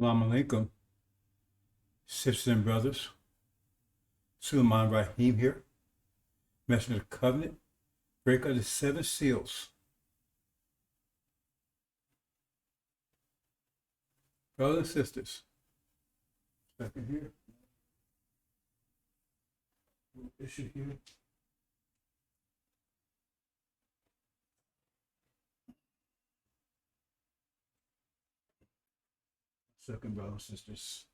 Assalamu alaikum, sisters and brothers. Sulaiman Rahim here, Messenger of the Covenant, breaker of the seven seals. Brothers and sisters, second here, issue here. Second, brothers and sisters.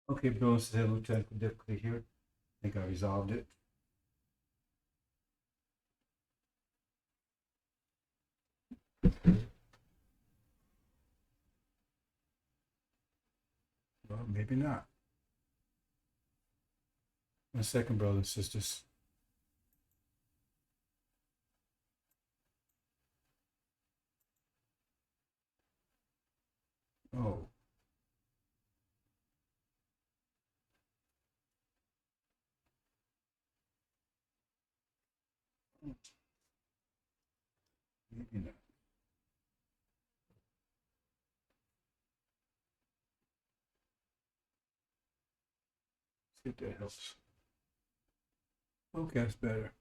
Okay, brothers and sisters, a little technical difficulty here. I think I resolved it. Well, maybe not. 1 second, brothers and sisters. Oh, maybe not. See if that helps. Okay, that's better.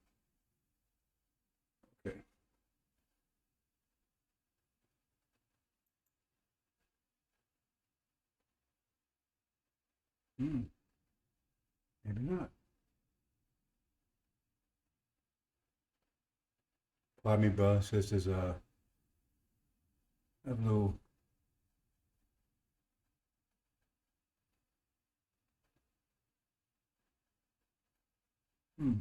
Okay. Maybe not. Pardon me, brothers and sisters. I have a little. Hmm.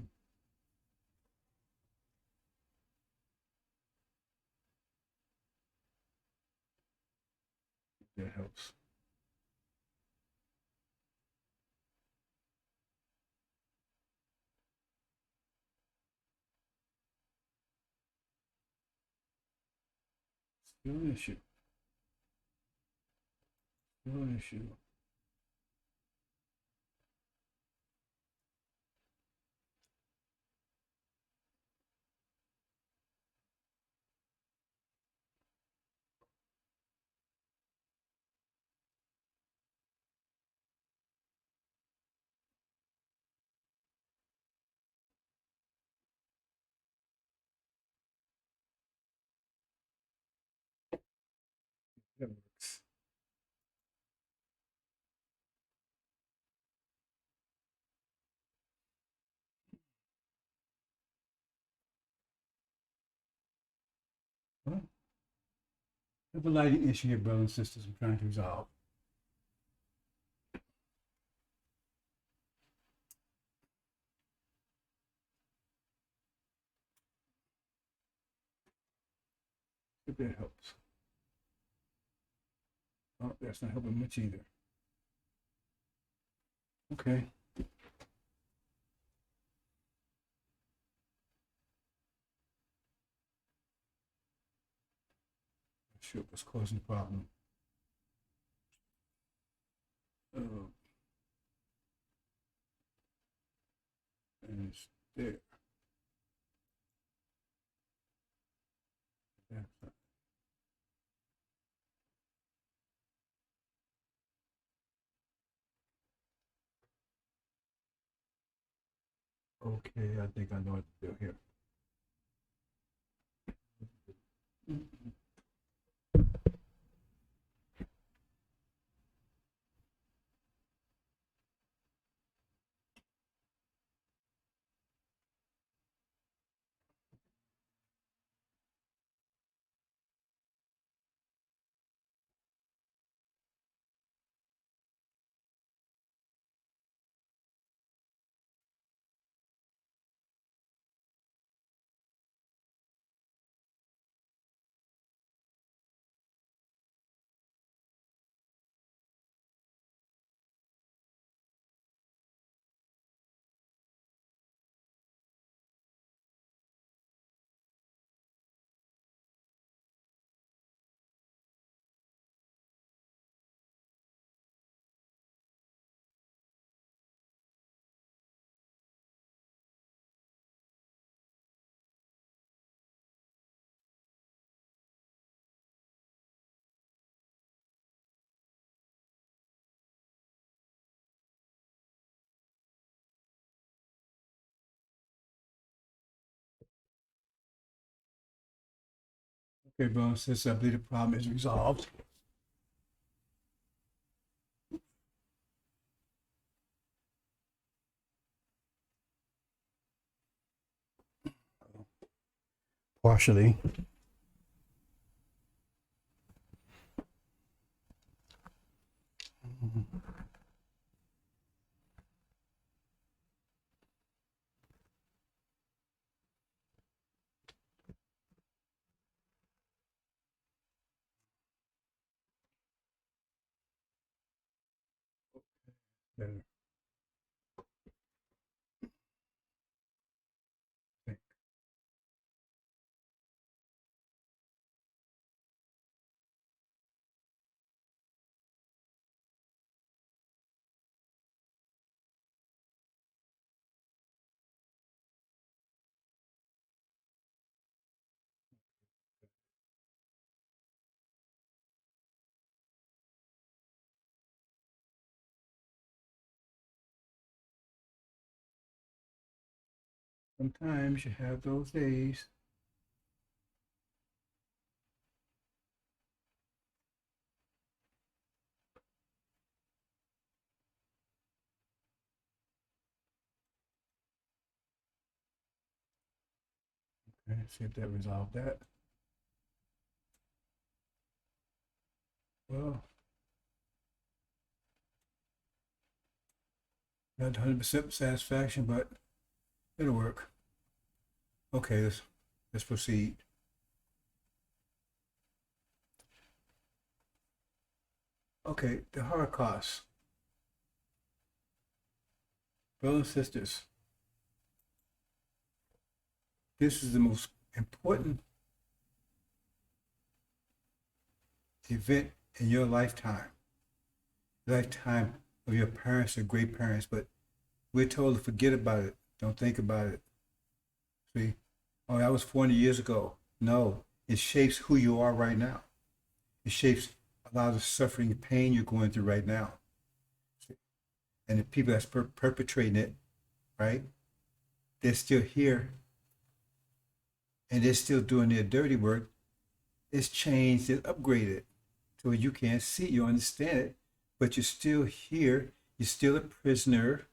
That helps. Still an issue. Still an issue. That works. Well, I have a lighting issue here, brothers and sisters. I'm trying to resolve. If that helps. Oh, that's not helping much either. Okay. Not sure what's causing the problem. Uh, and it's there. That's okay. I think I know what to do here. Okay, brothers and sisters, I believe the problem is resolved. Partially. Better. Think. Sometimes you have those days. Okay, see if that resolved that. Well, not 100% satisfaction, but it'll work. Okay, let's proceed. Okay, the Holocaust. Brothers and sisters, this is the most important event in your lifetime of your parents or great parents, but we're told to forget about it. Don't think about it. See? Oh, that was 400 years ago. No, it shapes who you are right now. It shapes a lot of the suffering and pain you're going through right now. See? And the people that's perpetrating it, right? They're still here and they're still doing their dirty work. It's changed, it's upgraded. So you can't see, you understand it, but you're still here. You're still a prisoner.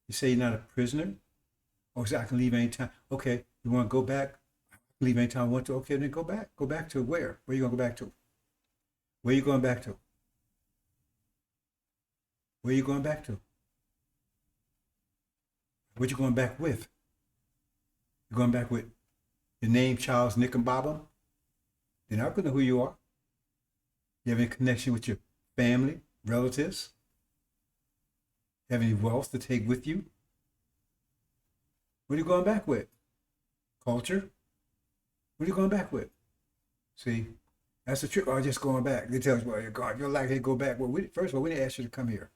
You say you're not a prisoner? Oh, so I can leave anytime. Okay, you want to go back? Leave anytime I want to. Okay, then go back. Go back to where? Where are you going to go back to? Where are you going back to? Where are you going back to? What you going back with? You're going back with your name, Charles Nickenbobber? They're not going to know who you are. You have any connection with your family, relatives? Have any wealth to take with you? What are you going back with? Culture? What are you going back with? See, that's the trick. Or just going back. They tell us, well, you're gone. You're likely to go back. Well, first of all, we didn't ask you to come here.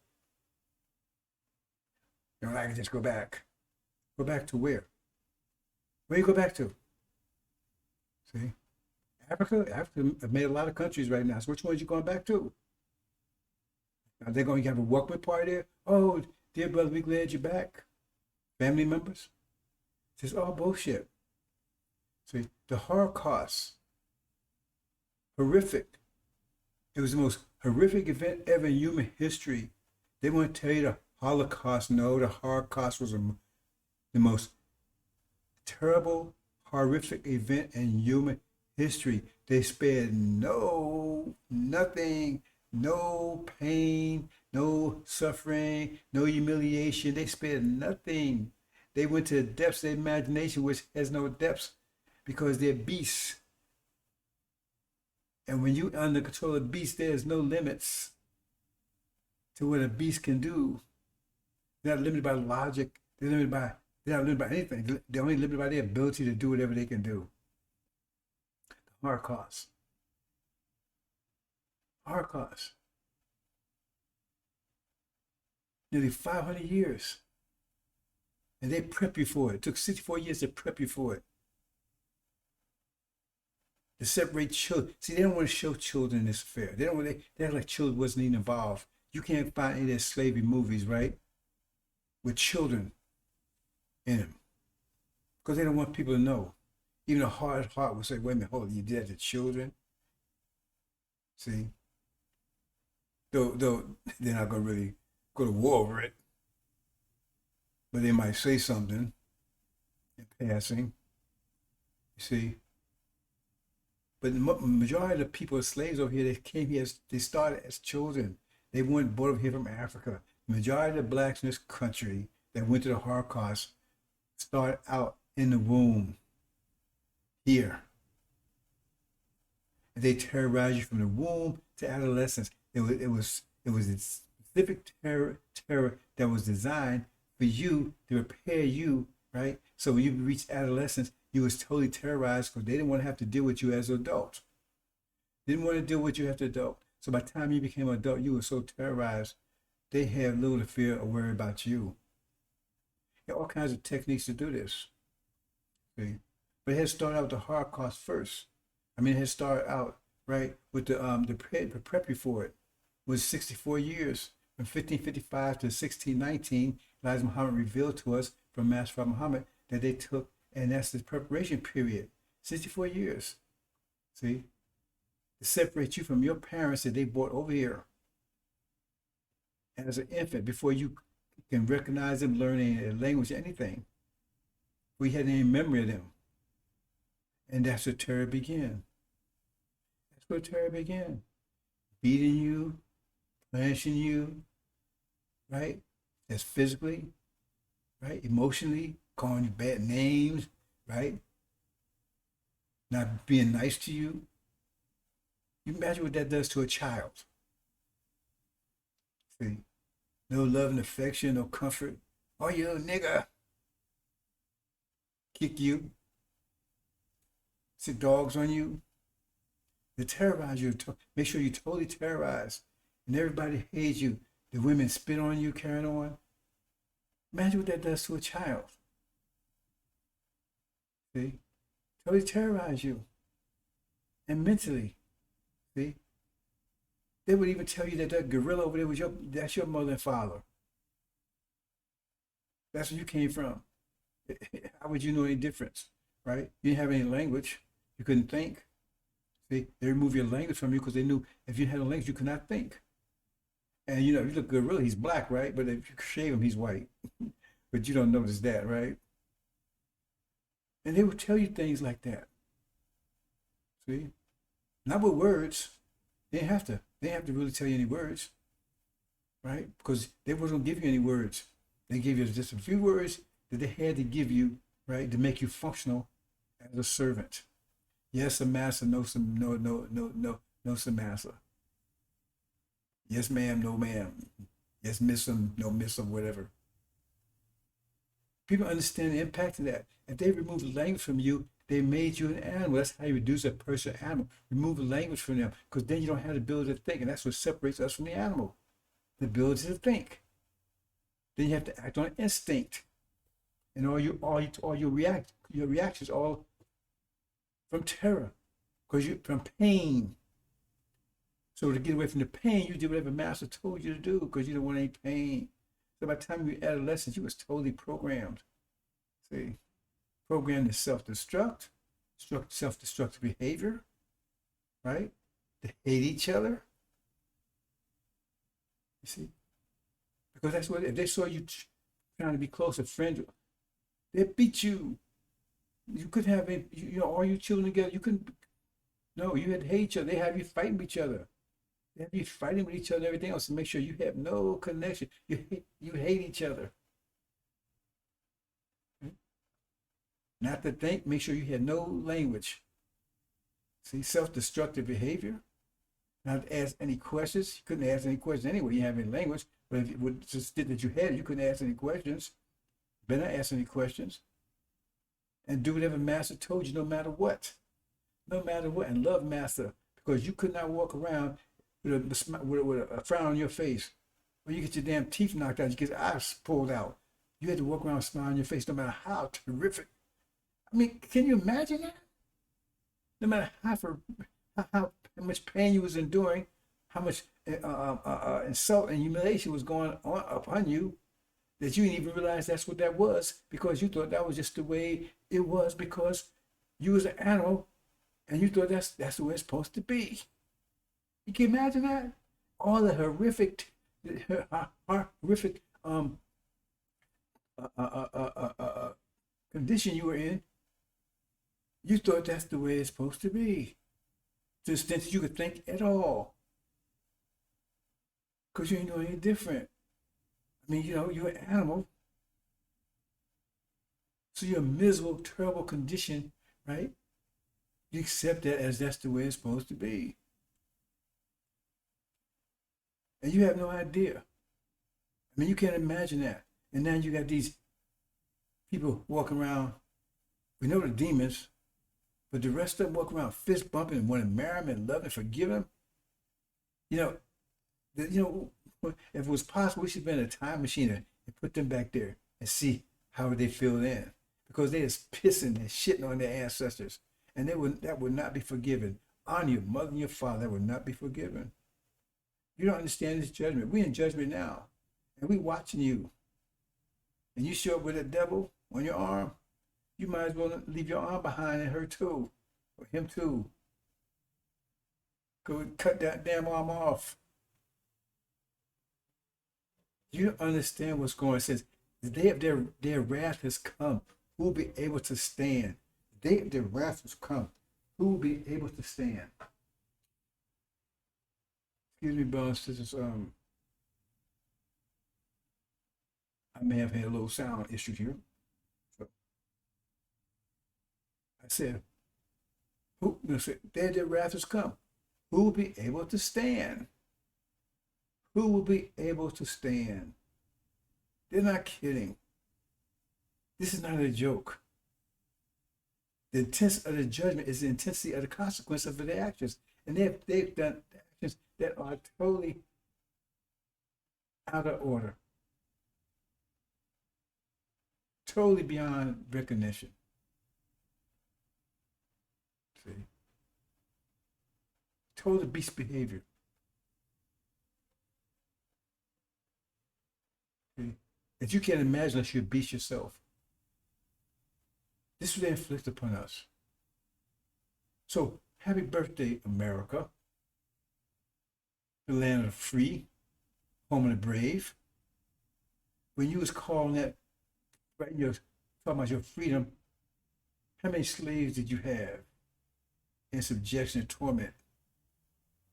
You're likely to just go back. Go back to where? Where you go back to? See, Africa have made a lot of countries right now. So which ones you going back to? Are they going to have a welcome party there? Oh, dear brother, we glad you're back. Family members? It's all bullshit. See, the Holocaust, horrific. It was the most horrific event ever in human history. They want to tell you the Holocaust. No, the Holocaust was the most terrible, horrific event in human history. They spared nothing, no pain, no suffering, no humiliation. They spared nothing. They went to the depths of their imagination, which has no depths because they're beasts. And when you're under control of beasts, there's no limits to what a beast can do. They're not limited by logic. They're not limited by anything. They're only limited by their ability to do whatever they can do. The Holocaust. Holocaust. Nearly 500 years. And they prep you for it. It took 64 years to prep you for it. To separate children. See, they don't want to show children in this affair. They don't want they act like children wasn't even involved. You can't find any of their slavery movies, right? With children in them. Because they don't want people to know. Even a hard heart will say, wait a minute, hold on, you did that to children? See? Though they're not going to really go to war over it. But they might say something in passing. You see? But the majority of the people, slaves over here, they came here, they started as children. They weren't brought over here from Africa. The majority of the blacks in this country that went to the Holocaust started out in the womb here. And they terrorized you from the womb to adolescence. It was a specific terror that was designed for you to prepare you, right? So when you reached adolescence, you was totally terrorized because they didn't want to have to deal with you as an adult. Didn't want to deal with you as an adult. So by the time you became an adult, you were so terrorized, they had little to fear or worry about you. There are all kinds of techniques to do this. See? But it had started out with the Holocaust first. I mean, it had started out, right, with the prep you for it was 64 years. From 1555 to 1619, Elijah Muhammad revealed to us from Master Prophet Muhammad that they took, and that's the preparation period, 64 years. See? To separate you from your parents that they brought over here as an infant before you can recognize them, learn any language, anything. We had any memory of them. And that's where terror began. That's where terror began. Beating you, punishing you, right? That's physically, right? Emotionally, calling you bad names, right? Not being nice to you. You imagine what that does to a child. See? No love and affection, no comfort. Oh, you a nigga. Kick you. Sit dogs on you. They terrorize you. Make sure you're totally terrorized. And everybody hates you. The women spit on you, carrying on. Imagine what that does to a child. See? Totally terrorize you. And mentally. See? They would even tell you that gorilla over there that's your mother and father. That's where you came from. How would you know any difference? Right? You didn't have any language. You couldn't think. See? They removed your language from you because they knew if you had a language, you could not think. And you know, if you look at a gorilla, he's black, right? But if you shave him, he's white. But you don't notice that, right? And they would tell you things like that. See? Not with words. They didn't have to. They didn't have to really tell you any words, right? Because they wasn't going to give you any words. They gave you just a few words that they had to give you, right, to make you functional as a servant. Yes, some master, no, some, no, no, no, no, no, some master. Yes, ma'am, no, ma'am. Yes, miss them, no, miss them, whatever. People understand the impact of that. If they remove the language from you, they made you an animal. That's how you reduce a person to animal. Remove the language from them, because then you don't have the ability to think, and that's what separates us from the animal. The ability to think. Then you have to act on instinct, and all your reactions all from terror, because you from pain. So to get away from the pain, you did whatever master told you to do because you don't want any pain. So by the time you were adolescent, you was totally programmed. See, programmed to self-destruct, self-destructive behavior, right? To hate each other. You see, because that's what if they saw you trying to be close to friends, they'd beat you. You couldn't have all you children together. You couldn't. No, you had to hate each other. They have you fighting with each other. They have you fighting with each other and everything else to make sure you have no connection. You hate each other. Not to think, make sure you had no language. See, self-destructive behavior. Not to ask any questions. You couldn't ask any questions anyway. You have any language. But if it would just did that you had, you couldn't ask any questions. Better not ask any questions. And do whatever master told you, no matter what. No matter what. And love master. Because you could not walk around with a frown on your face. Or you get your damn teeth knocked out, you get your eyes pulled out. You had to walk around with a smile on your face no matter how terrific. I mean, can you imagine that? No matter how much pain you was enduring, how much insult and humiliation was going on upon you, that you didn't even realize that's what that was because you thought that was just the way it was because you was an animal and you thought that's the way it's supposed to be. You can imagine that? All the horrific uh, uh, uh, uh, uh, condition you were in, you thought that's the way it's supposed to be. To the extent that you could think at all. Because you ain't know any different. I mean, you're an animal. So you're a miserable, terrible condition, right? You accept that as that's the way it's supposed to be. And you have no idea. I mean, you can't imagine that. And now you got these people walking around. We know the demons, but the rest of them walk around fist bumping and want to marry them and love and forgive them. You know, if it was possible, we should be in a time machine and put them back there and see how they feel then. Because they is pissing and shitting on their ancestors. And that would not be forgiven. On your mother and your father, that would not be forgiven. You don't understand this judgment. We're in judgment now. And we watching you. And you show up with a devil on your arm, you might as well leave your arm behind and her too. Or him too. Go cut that damn arm off. You don't understand what's going on. It says, the day of their wrath has come. Who will be able to stand? The day of their wrath has come. Who will be able to stand? Excuse me, brothers and sisters. I may have had a little sound issue here. So I said, day of their wrath has come. Who will be able to stand? Who will be able to stand? They're not kidding. This is not a joke. The intensity of the judgment is the intensity of the consequence of their actions. And they've done actions that are totally out of order. Totally beyond recognition. See? Total beast behavior. See? That you can't imagine unless you beast yourself. This is what they inflict upon us. So, happy birthday, America. The land of the free, home of the brave. When you was calling that, right, you're talking about your freedom, how many slaves did you have in subjection and torment?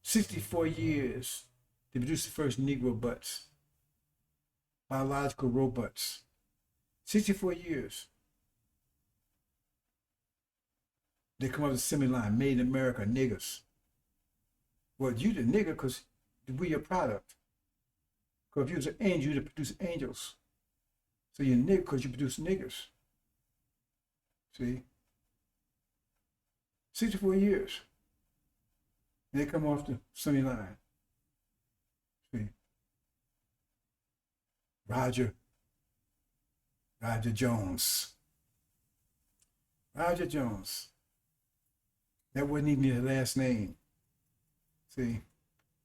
64 years to produce the first Negro butts, biological robots. 64 years. They come up with a assembly line, made in America, niggers. Well, you the nigger because we your product. Because if you was an angel, you'd produce angels. So you're nigger because you produce niggers. See? 64 years. And they come off the assembly line. See? Roger, Roger Jones. Roger Jones. That wasn't even your last name. See?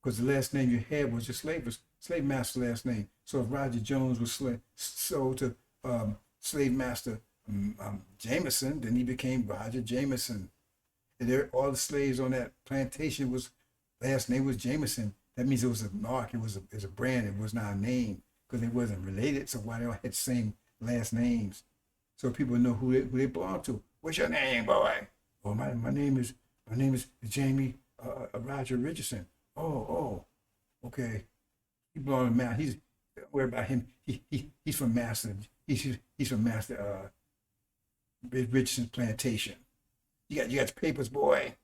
Because the last name you had was your slave master last name. So if Roger Jones was sold to slave master Jameson, then he became Roger Jameson. And all the slaves on that plantation was last name was Jameson. That means it was a mark. It was a brand. It was not a name because they wasn't related. So why they all had the same last names, so people know who they belong to. What's your name, boy? Oh, my name is Jamie Roger Richardson. Oh, okay. He belongs to Master. Don't worry about him. He's from Master. He's from Master Richardson's plantation. You got the papers, boy.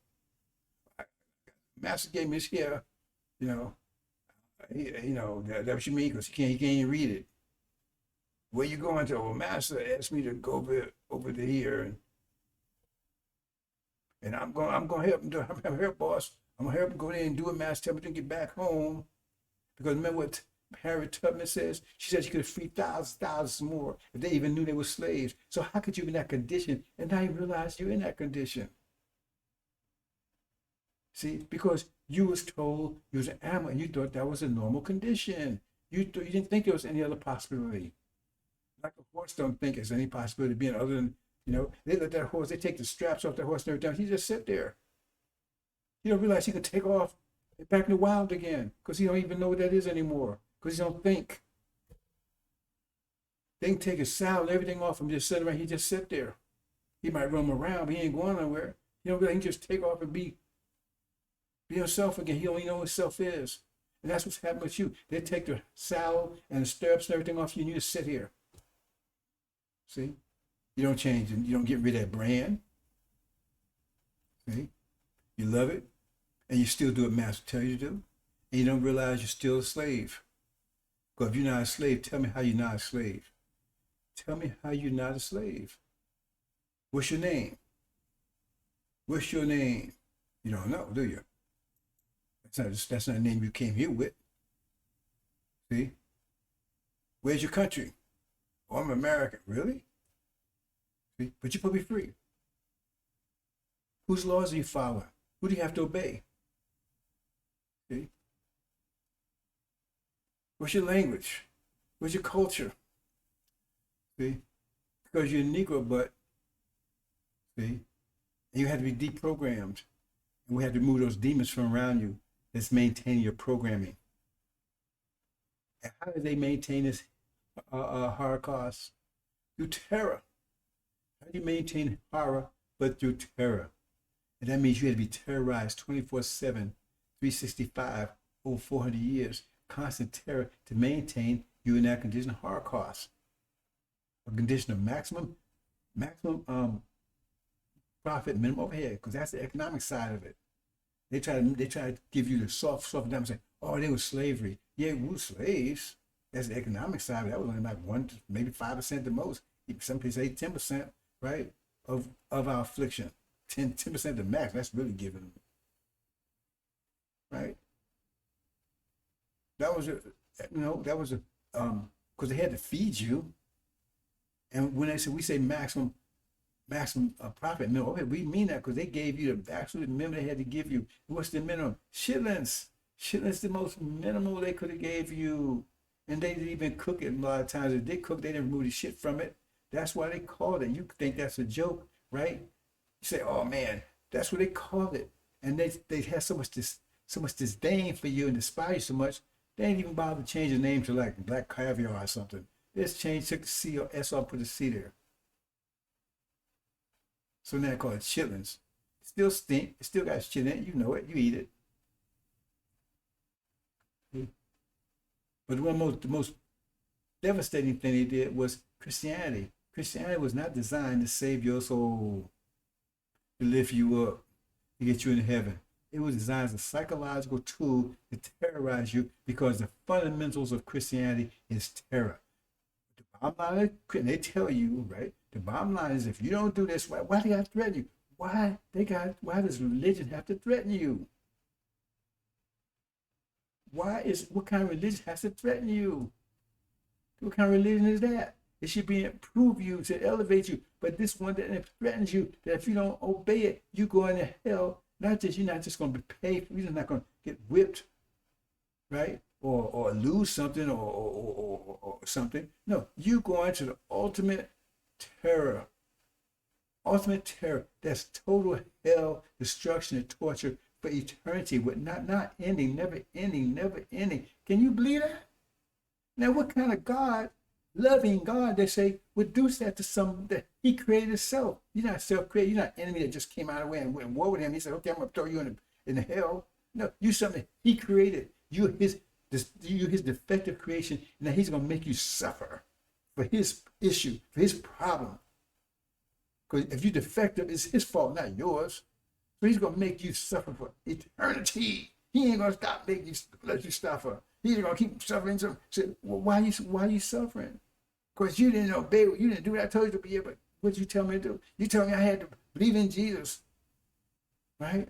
Master gave me this here. That's what you mean because he can't even read it. Where you going to? Well, Master asked me to go over to here, and I'm gonna help him. I'm help boss. I'm gonna help him go there and do it. Master tell me to get back home, because remember what Harriet Tubman says? She said she could have freed thousands more if they even knew they were slaves. So how could you be in that condition and not even realize you're in that condition? See, because you was told you was an animal and you thought that was a normal condition. You didn't think there was any other possibility. Like a horse don't think there's any possibility of being other than, they let that horse, they take the straps off the horse and everything. He just sit there. He don't realize he could take off back in the wild again because he don't even know what that is anymore because he don't think. They can take his saddle and everything off him, just sit around. He just sit there. He might roam around, but he ain't going nowhere. He don't realize he can just take off and be himself again. He don't even know what himself is. And that's what's happening with you. They take the saddle and the stirrups and everything off you and you just sit here. See? You don't change and you don't get rid of that brand. See? You love it and you still do what Master tells you to do. And you don't realize you're still a slave. Because if you're not a slave, tell me how you're not a slave. Tell me how you're not a slave. What's your name? What's your name? You don't know, do you? That's not a name you came here with. See? Where's your country? Oh, I'm American. Really? See? But you're supposed to be free. Whose laws are you following? Who do you have to obey? See? What's your language? What's your culture? See? Because you're a Negro, but, see? And you have to be deprogrammed. And we have to remove those demons from around you that's maintaining your programming. And how do they maintain this Holocaust? Through terror. How do you maintain horror but through terror? And that means you had to be terrorized 24/7, 365, over 400 years, constant terror to maintain you in that condition of Holocaust. A condition of maximum profit, minimum overhead, because that's the economic side of it. They try to give you the soft down and say, oh, they were slavery. Yeah, we were slaves. That's the economic side of it. That was only like 1%, maybe 5% the most. Some people say 10%, right, of our affliction. 10% the max. That's really giving, right? That was because they had to feed you. And when we say maximum profit minimum, okay, we mean that because they gave you the absolute minimum they had to give you. What's the minimum? Chitlins. Chitlins the most minimal they could have gave you. And they didn't even cook it a lot of times. If they cooked, they didn't remove the shit from it. That's why they called it. You think that's a joke, right? You say, oh man, that's what they called it. And they have so much disdain for you and despise you so much, they ain't even bother to change the name to like black caviar or something. They just took the C or S off, put the C there. So now they call it chitlins. It still stink. It still got shit in it. You know it. You eat it. But the most devastating thing they did was Christianity. Christianity was not designed to save your soul. to lift you up, to get you in heaven. It was designed as a psychological tool to terrorize you because the fundamentals of Christianity is terror. The bottom line, they tell you, right? The bottom line is if you don't do this, why do they have to threaten you? Why does religion have to threaten you? What kind of religion has to threaten you? What kind of religion is that? It should be improve you, to elevate you. But this one that threatens you, that if you don't obey it, you go into hell. You're not just going to be paid. You're just not going to get whipped, right? Or lose something or something. No, you go into the ultimate terror. Ultimate terror. That's total hell, destruction, and torture for eternity with not ending, never ending, never ending. Can you believe that? Now, what kind of God, loving God, they say, would do that to some that he created himself? You're not self-created. You're not an enemy that just came out of the way and went and war with him. He said, okay, I'm going to throw you in the hell. No, you something he created. You're his defective creation. Now he's going to make you suffer for his issue, for his problem. Because if you're defective, it's his fault, not yours. So he's going to make you suffer for eternity. He ain't going to stop making you, let you suffer. He's going to keep suffering. So, well, why are you suffering? Because you didn't obey, you didn't do what I told you to be able. What did you tell me to do? You told me I had to believe in Jesus, right?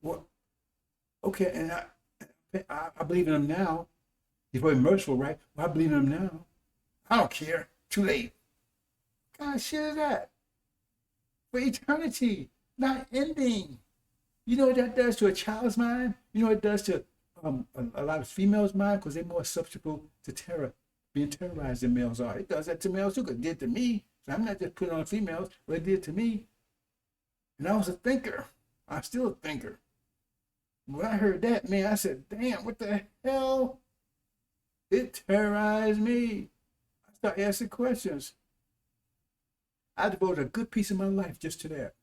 Well, okay, and I believe in him now. He's very merciful, right? Well, I believe in him now. I don't care. Too late. What kind of shit is that? For eternity, not ending. You know what that does to a child's mind? You know what it does to a lot of females' mind? Because they're more susceptible to terror, being terrorized than males are. It does that to males too, because it did to me. So I'm not just putting on females, but it did to me. And I was a thinker. I'm still a thinker. When I heard that, man, I said, damn, what the hell? It terrorized me. I started asking questions. I devoted a good piece of my life just to that.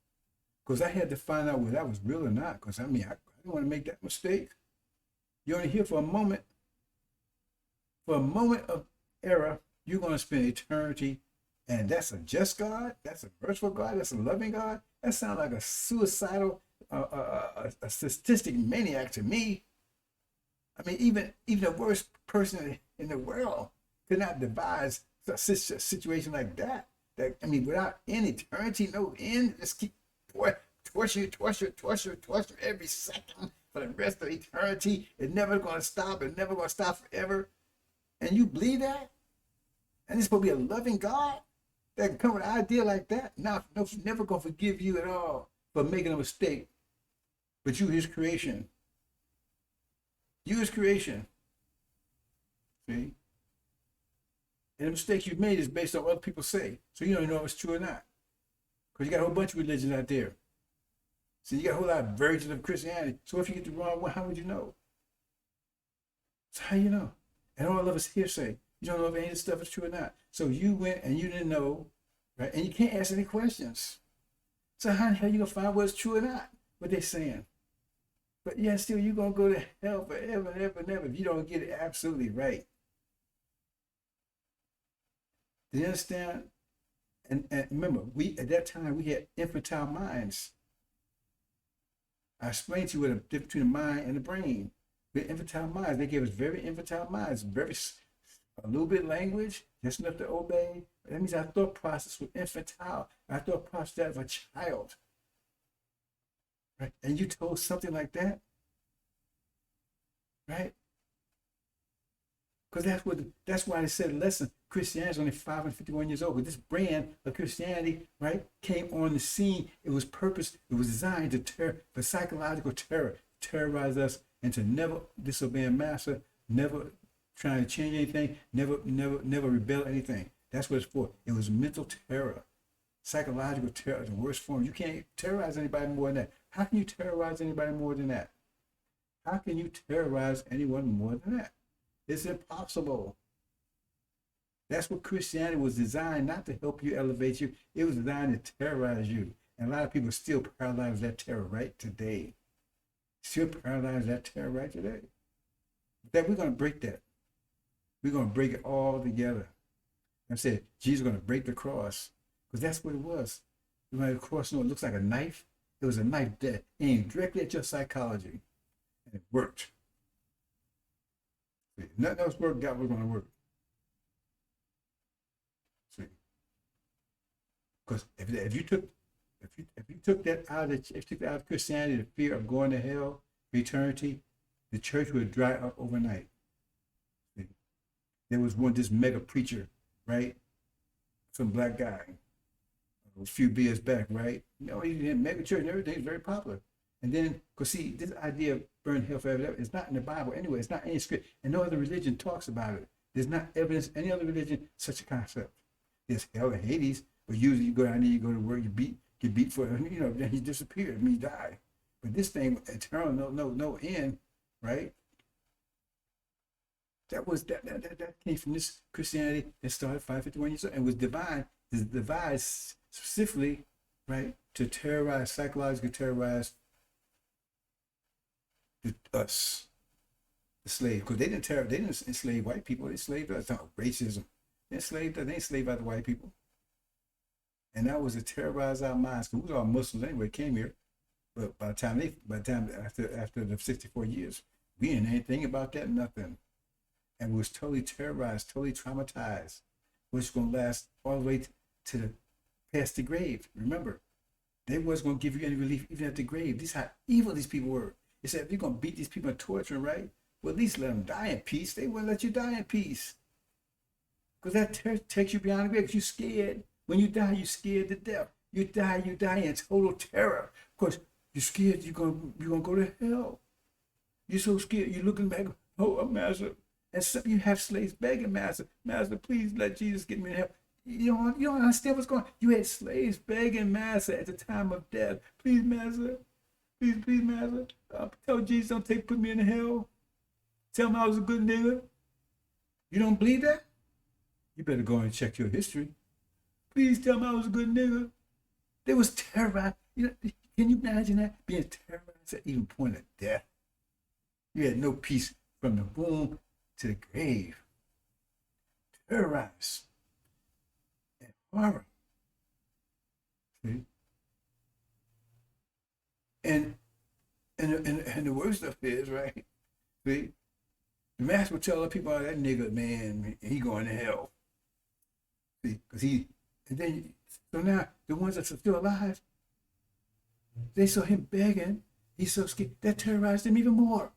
Because I had to find out whether that was real or not. Because, I didn't want to make that mistake. You're only here for a moment. For a moment of error, you're going to spend eternity. And that's a just God? That's a merciful God? That's a loving God? That sounds like a suicidal, a statistic maniac to me. I mean, even the worst person in the world could not devise a situation like that. Without any eternity, no end, just keep torture every second for the rest of eternity. It's never going to stop. It's never going to stop forever. And you believe that? And it's supposed to be a loving God that can come with an idea like that? No, never going to forgive you at all for making a mistake. But you, his creation. You, his creation. See? And the mistake you've made is based on what other people say. So you don't even know if it's true or not. Because you got a whole bunch of religions out there. So you got a whole lot of versions of Christianity. So if you get the wrong one, how would you know? So how you know? And all of us hearsay. You don't know if any of this stuff is true or not. So you went and you didn't know, right? And you can't ask any questions. So how the hell you going to find what's true or not? What they're saying. But yeah, still you're going to go to hell forever and ever and ever if you don't get it absolutely right. Do you understand? And remember, at that time, we had infantile minds. I explained to you what the difference between the mind and the brain. We had infantile minds. They gave us very infantile minds, a little bit language, just enough to obey. That means our thought process was infantile. Our thought process of a child. Right? And you told something like that, right? Because that's why they said, listen, Christianity is only 551 years old. But this brand of Christianity, right, came on the scene. It was designed for psychological terror, terrorize us, and to never disobey a master, never trying to change anything, never rebel anything. That's what it's for. It was mental terror, psychological terror, the worst form. You can't terrorize anybody more than that. How can you terrorize anybody more than that? How can you terrorize anyone more than that? It's impossible. That's what Christianity was designed, not to help you, elevate you. It was designed to terrorize you. And a lot of people still paralyze that terror right today. Still paralyze that terror right today. That we're going to break that. We're going to break it all together. I said, Jesus is going to break the cross. Because that's what it was. right across, it looks like a knife. It was a knife that aimed directly at your psychology, and it worked. See, nothing else worked. God was going to work. See, because if you took that out of if you took that out of Christianity, the fear of going to hell, eternity, the church would dry up overnight. See, there was one this mega preacher, right? Some black guy, a few years back, right? You know, he didn't mega church and everything is very popular. And then, because see, this idea of burn hell forever, it's not in the Bible anyway. It's not any script, and no other religion talks about it. There's not evidence any other religion such a concept. There's hell and Hades, but usually you go down there, you go to work, get beat for it, you know, then he disappeared, I mean, he died. But this thing, eternal, no end, right? That came from this Christianity that started 551 years ago and was divine. Is devised specifically, right, to terrorize, psychologically terrorize us, the slave, because they didn't enslave white people. They enslaved us. Racism. They enslaved us. They enslaved other white people, and that was to terrorize our minds. Because we were all Muslims anyway. Came here, but by the time after the 64 years, we didn't know anything about that. Nothing, and we was totally terrorized, totally traumatized, which is going to last all the way to the past the grave. Remember, they wasn't going to give you any relief even at the grave. This is how evil these people were. They said, if you're going to beat these people and torture them, right? Well, at least let them die in peace. They wouldn't let you die in peace. Because that takes you beyond the grave. Because you're scared. When you die, you're scared to death. You die in total terror. Of course, you're scared you're gonna go to hell. You're so scared. You're looking back, oh, master. And some you have slaves begging, master, please let Jesus get me to hell. You don't understand what's going on. You had slaves begging, master, at the time of death. Please, master. Please, master. Tell Jesus don't put me in hell. Tell him I was a good nigga. You don't believe that? You better go and check your history. Please tell me I was a good nigga. They was terrorized. You know, can you imagine that? Being terrorized at even point of death. You had no peace from the womb to the grave. Terrorized. And horror. See? And the worst stuff is, right? See? The master would tell the people, oh, that nigga, man, he going to hell. See? Because so now the ones that are still alive, they saw him begging. He's so scared. That terrorized him even more.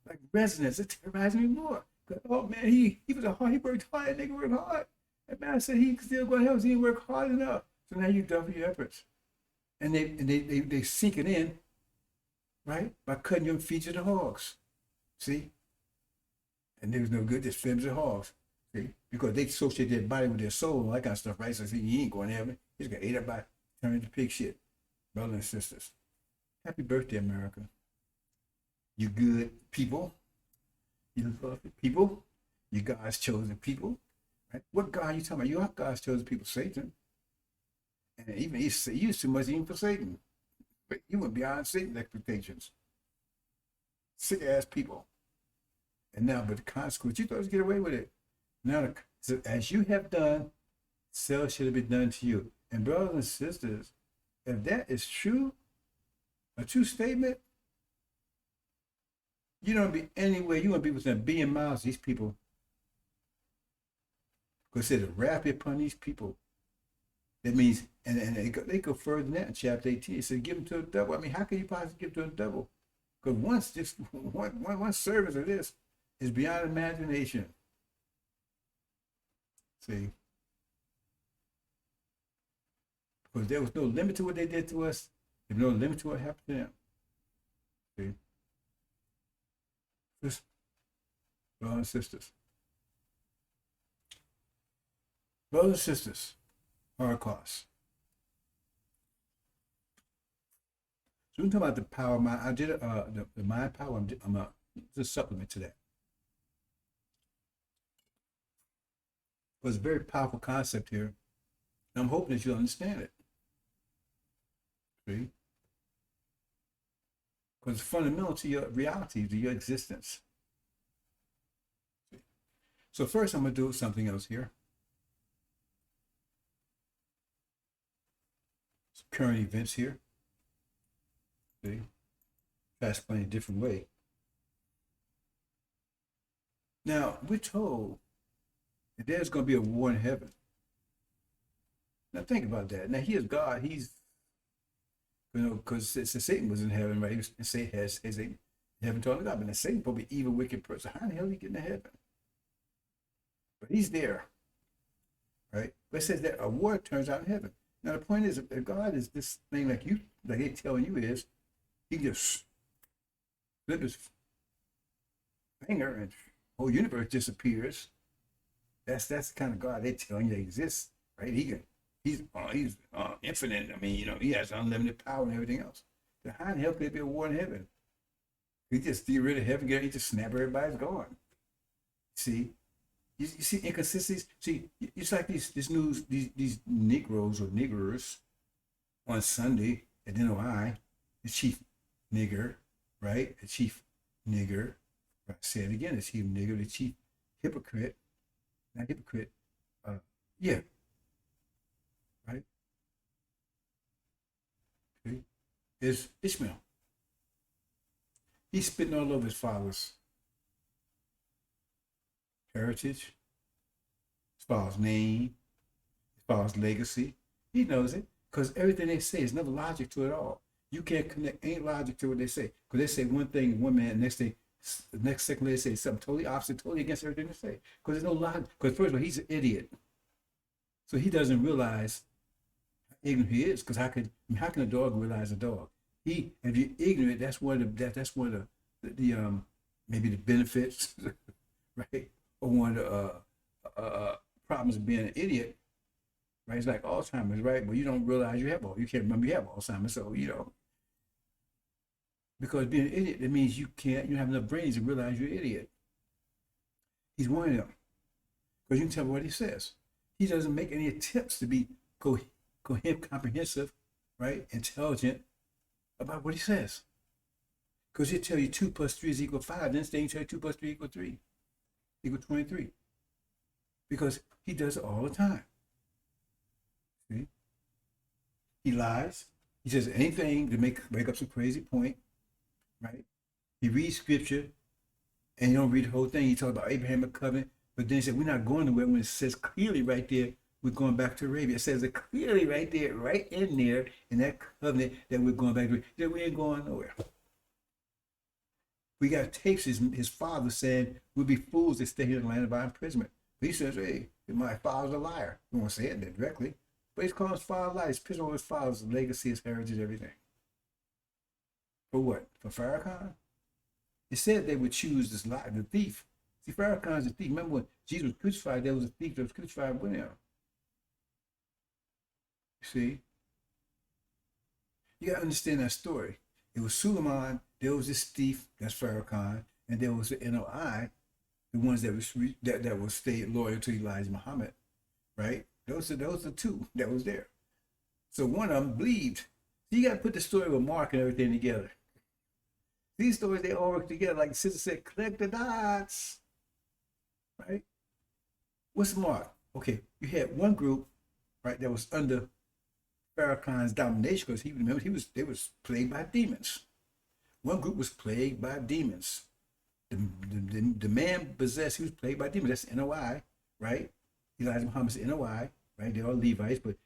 Like residents, it terrorized him even more. Oh man, he worked hard. That nigga worked hard. And man said he still going to hell because he didn't work hard enough. So now you double your efforts. And they sink it in, right? By cutting your feet to the hogs. See? And there was no good, just films and hogs. See? Because they associate their body with their soul and all that kind of stuff, right? So see, he ain't going to heaven. He's got ate up by turning into pig shit. Brothers and sisters. Happy birthday, America. You good people. You lovely people. You God's chosen people. Right? What God are you talking about? You are God's chosen people, Satan. And even he used too much even for Satan. But you went beyond Satan's expectations. Sick ass people. And now, but the consequence, you thought you get away with it. Now, so as you have done, so should have been done to you. And brothers and sisters, if that is true, a true statement, you don't be anywhere. You want to be within a billion miles of these people. Because it's a wrath upon these people. That means, and they go further than that in chapter 18. It said, give them to a double. I mean, how can you possibly give to a double? Because one service of this is beyond imagination. See? Because there was no limit to what they did to us. There's no limit to what happened to them. See? Just, brothers and sisters. Brothers and sisters, Holocaust. So we're talking about the power of mind. I did the mind power. I'm just supplement to that. But it's a very powerful concept here. And I'm hoping that you'll understand it. See? Because it's fundamental to your reality, to your existence. See? So first I'm going to do something else here. current events here. See? Try to explain a different way. Now, we're told that there's going to be a war in heaven. Now, think about that. Now, he is God. He's, because Satan was in heaven, right? He was, Satan has heaven told God, but Satan probably an evil, wicked person. How in the hell did he get into heaven? But he's there, right? But it says that a war turns out in heaven. Now, the point is, if God is this thing like they're telling you is, he can just flip his finger and the whole universe disappears. That's the kind of God they're telling you that exists, right? He's infinite. I mean, he has unlimited power and everything else. So how in the hell could there be a war in heaven? He just get rid of heaven, he just snap everybody's gone. See, you see inconsistencies. See, it's like these Negroes or niggers on Sunday at NOI, the chief nigger, right? The chief nigger. I say it again, the chief nigger, the chief hypocrite, not hypocrite. Yeah, right. See, is Ishmael. He's spitting all over his father's heritage, his father's name, his father's legacy. He knows it because everything they say is never logic to it all. You can't connect, ain't logic to what they say. Because they say one thing, one man, the next second they say something totally opposite, totally against everything they say. Because there's no logic. Because first of all, he's an idiot. So he doesn't realize how ignorant he is. Because how can a dog realize a dog? If you're ignorant, that's one of the maybe the benefits, right? Or one of the problems of being an idiot, right? It's like Alzheimer's, right? But you don't realize you can't remember you have Alzheimer's, so because being an idiot, it means you don't have enough brains to realize you're an idiot. He's one of them. Because you can tell what he says. He doesn't make any attempts to be coherent, comprehensive, right? Intelligent about what he says. Because he'll tell you 2 + 3 is equal 5. Then he'll tell you 2 + 3 equal 3, equal 23. Because he does it all the time. See? He lies. He says anything to make up some crazy point, right? He reads scripture and he don't read the whole thing. He talks about Abrahamic covenant, but then he said, we're not going nowhere when it says clearly right there, we're going back to Arabia. It says it clearly right there, right in there, in that covenant that we're going back to. That we ain't going nowhere. We got tapes, his father saying, we'll be fools that stay here in the land of our imprisonment. But he says, hey, my father's a liar. We won't say it directly, but he's calling his father a liar. He's pissing on his father's legacy, his heritage, everything. For what? For Farrakhan? It said they would choose this lie, the thief. See, Farrakhan's a thief. Remember when Jesus was crucified, there was a thief that was crucified with him. See? You got to understand that story. It was Suleiman, there was this thief, that's Farrakhan, and there was the NOI, the ones that will stay loyal to Elijah Muhammad, right? Those are the two that was there. So one of them believed. So you got to put the story with Mark and everything together. These stories, they all work together. Like the sister said, connect the dots, right? What's Mark? Okay, you had one group, right, that was under Farrakhan's domination because they was plagued by demons. One group was plagued by demons. The man possessed, he was plagued by demons. That's NOI, right? Elijah Muhammad's NOI, right? They're all Levites, but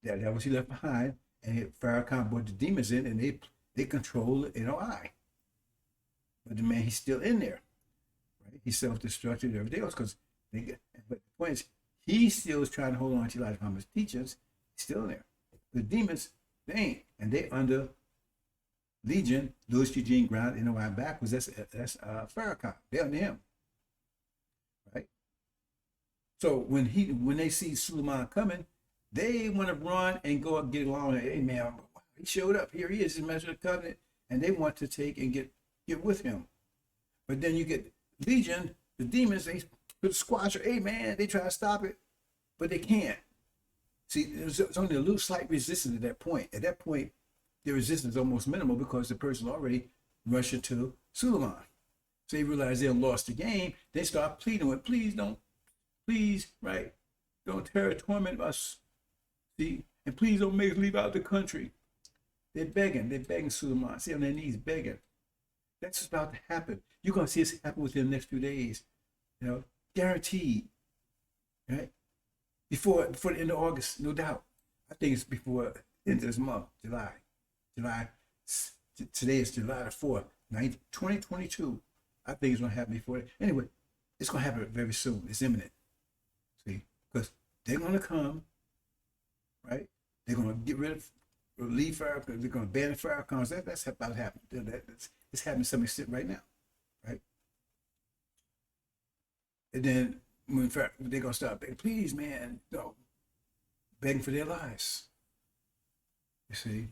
that was he left behind. And Farrakhan brought the demons in, and they control the NOI. But the man, he's still in there, right? He's self-destructed and everything else but the point is, he still is trying to hold on to Elijah Muhammad's teachings. He's still there. The demons, they ain't, and they under Legion, Louis Eugene ground NOI backwards. That's Farrakhan. They're under him, right? So when they see Suleiman coming, they want to run and go up, get along. And, hey man, he showed up. Here he is. He's messing with the covenant, and they want to take and get with him. But then you get Legion, the demons. They put squash. Hey man, they try to stop it, but they can't. See, there's only a little slight resistance at that point. At that point, the resistance is almost minimal because the person already rushed into Suleiman. So they realize they lost the game. They start pleading with, please, right? Don't torment us. See, And please don't make us leave out the country. They're begging Suleiman, see on their knees begging. That's what's about to happen. You're gonna see this happen within the next few days, guaranteed, right? Before the end of August, no doubt. I think it's before the end of this month, July. July. Today is July the 4th, 2022. I think it's gonna happen before that. Anyway, it's gonna happen very soon. It's imminent. See, because they're gonna come, right? They're gonna get rid of relief fire. They're gonna ban firearms. That's about to happen. It's happening to some extent right now, right? And then when they're gonna start begging, please, man, begging for their lives. You see.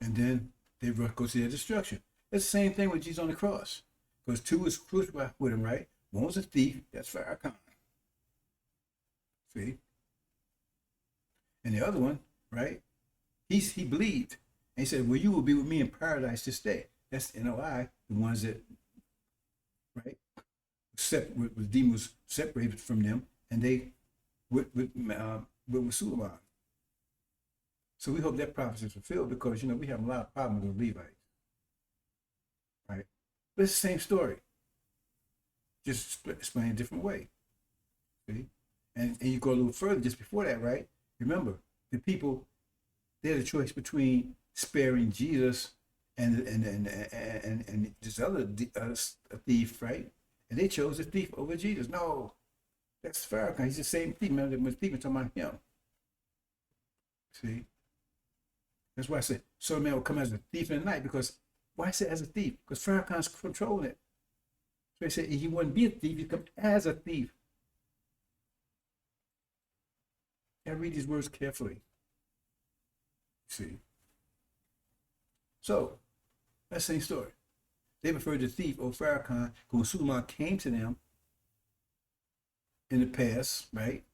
And then they go to their destruction. It's the same thing with Jesus on the cross. Because two was crucified with him, right? One was a thief, that's Farrakhan. See? And the other one, right? He believed. And he said, well, you will be with me in paradise this day. That's NOI, the ones that, right? The demon was separated from them, and they with Suleiman. So we hope that prophecy is fulfilled because, we have a lot of problems with Levites, right? But it's the same story, just explained a different way, see? And you go a little further just before that, right? Remember, the people, they had a choice between sparing Jesus and this other thief, right? And they chose the thief over Jesus. No, that's Farrakhan. He's the same thief. Remember, when people talking about him, see? That's why I said Son of Man will come as a thief in the night. Because why I say as a thief? Because Farrakhan's controlling it. So they said he wouldn't be a thief, he'd come as a thief. I read these words carefully. See. So that's the same story. They preferred the thief over Farrakhan because Suleiman came to them in the past, right?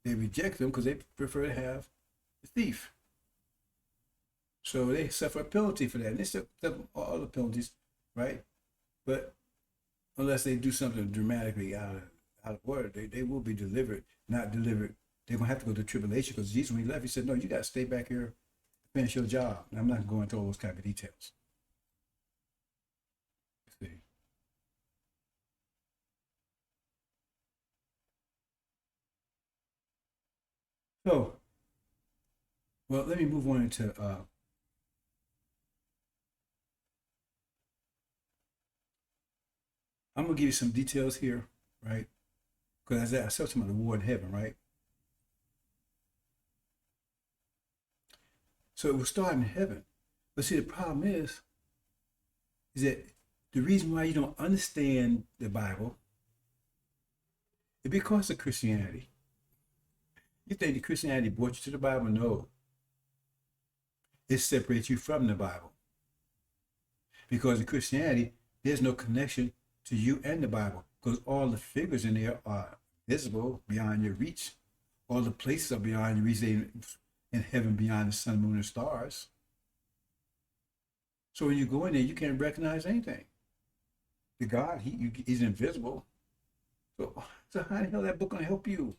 They rejected him because they prefer to have the thief. So they suffer a penalty for that. And they suffer all the penalties, right? But unless they do something dramatically out of order, they will be delivered, not delivered. They're going to have to go to tribulation because Jesus, when he left, he said, no, you got to stay back here, finish your job. And I'm not going into all those kind of details. See. So, well, let me move on into I'm gonna give you some details here, right? Because I said something about the war in heaven, right? So it will start in heaven. But see, the problem is that the reason why you don't understand the Bible is because of Christianity. You think that Christianity brought you to the Bible? No. It separates you from the Bible. Because in Christianity, there's no connection to you and the Bible. Because all the figures in there are visible beyond your reach. All the places are beyond your reach in heaven beyond the sun, moon, and stars. So when you go in there, you can't recognize anything. The God, he's invisible. So how the hell that book gonna help you?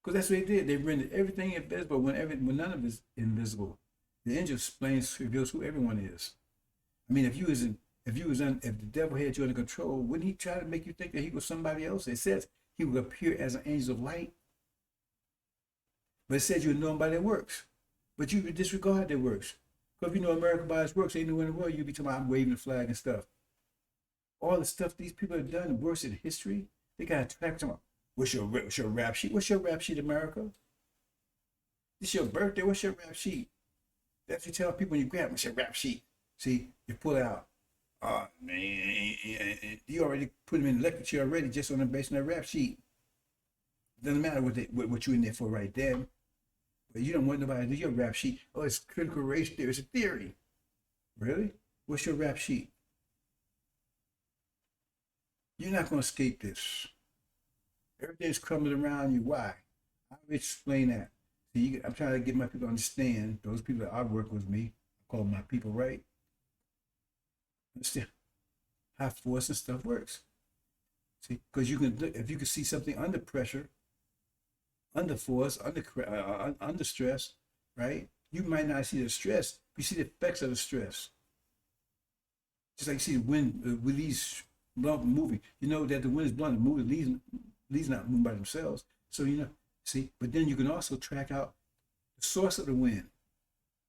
Because that's what they did. They rendered everything invisible when none of it is invisible. The angel reveals who everyone is. I mean, if the devil had you under control, wouldn't he try to make you think that he was somebody else? It says he would appear as an angel of light. But it says you would know him by their works. But you would disregard their works. Because if you know America by its works, ain't nowhere in the world you'd be talking about I'm waving the flag and stuff. All the stuff these people have done, worse in history, they got a track talking about, what's your rap sheet? What's your rap sheet, America? This your birthday? What's your rap sheet? That's what you tell people when you grab, what's your rap sheet? See, you pull it out. Man, you already put them in the lecture chair already just on the basis of that rap sheet. Doesn't matter what you're in there for right then. But you don't want nobody to do your rap sheet. Oh, it's critical race theory. It's a theory. Really? What's your rap sheet? You're not going to escape this. Everything's crumbling around you. Why? I'll explain that. See, I'm trying to get my people to understand, those people that I work with me, I call them my people, right? Understand how force and stuff works. See, because you can, if you can see something under pressure, under force, under stress, right? You might not see the stress, but you see the effects of the stress. Just like you see the wind, with leaves blowing, moving. You know that the wind is blowing, the moving leaves not moving by themselves. So you know, see. But then you can also track out the source of the wind.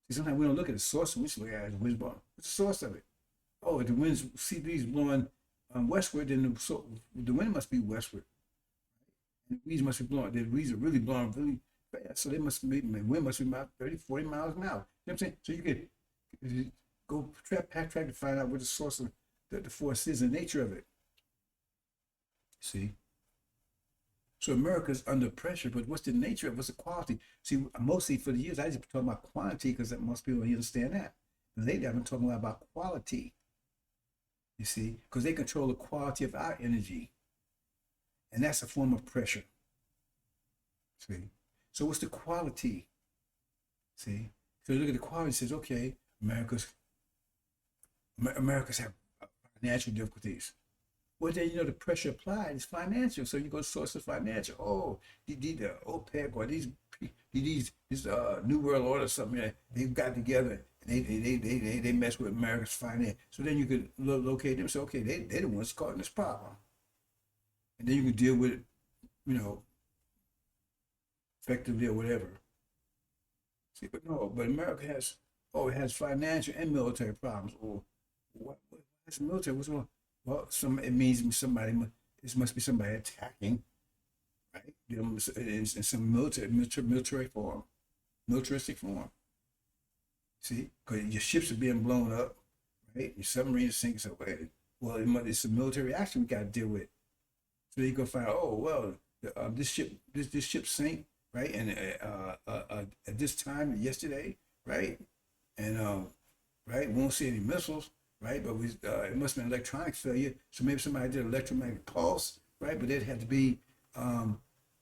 See, sometimes we don't look at the source, we just look at the wind's blowing. What's the source of it? Oh, if the wind's see these blowing westward, then the wind must be westward. And the breeze must be blowing. The breeze are really blowing really fast. So they must be, the wind must be about 30, 40 miles an hour. You know what I'm saying? So you can go track to find out what the source of the force is, the nature of it. See? So America's under pressure, but what's the nature of it? What's the quality? See, mostly for the years, I just been talking about quantity because most people don't understand that. But lately, I've been talking a lot about quality. You see? Because they control the quality of our energy. And that's a form of pressure. See? So what's the quality? See? So you look at the quality and says, okay, America's have financial difficulties. Well, then, you know, the pressure applied is financial. So you go source of financial. Oh, the OPEC or these New World Order or something, they've got together and they mess with America's finance. So then you could locate them and say, okay, they're the ones causing this problem. And then you can deal with it, you know, effectively or whatever. See, but no, but America has, it has financial and military problems. Or what's military? What's going on? Well, it means this must be somebody attacking, right? In some military form, militaristic form. See, because your ships are being blown up, right? Your submarines sinking away. Well, it's a military action we got to deal with. So you go find, this ship sank, right? And at this time yesterday, right? And right, we won't see any missiles, right? But it must have been electronic failure. So maybe somebody did electromagnetic pulse, right? But it had to be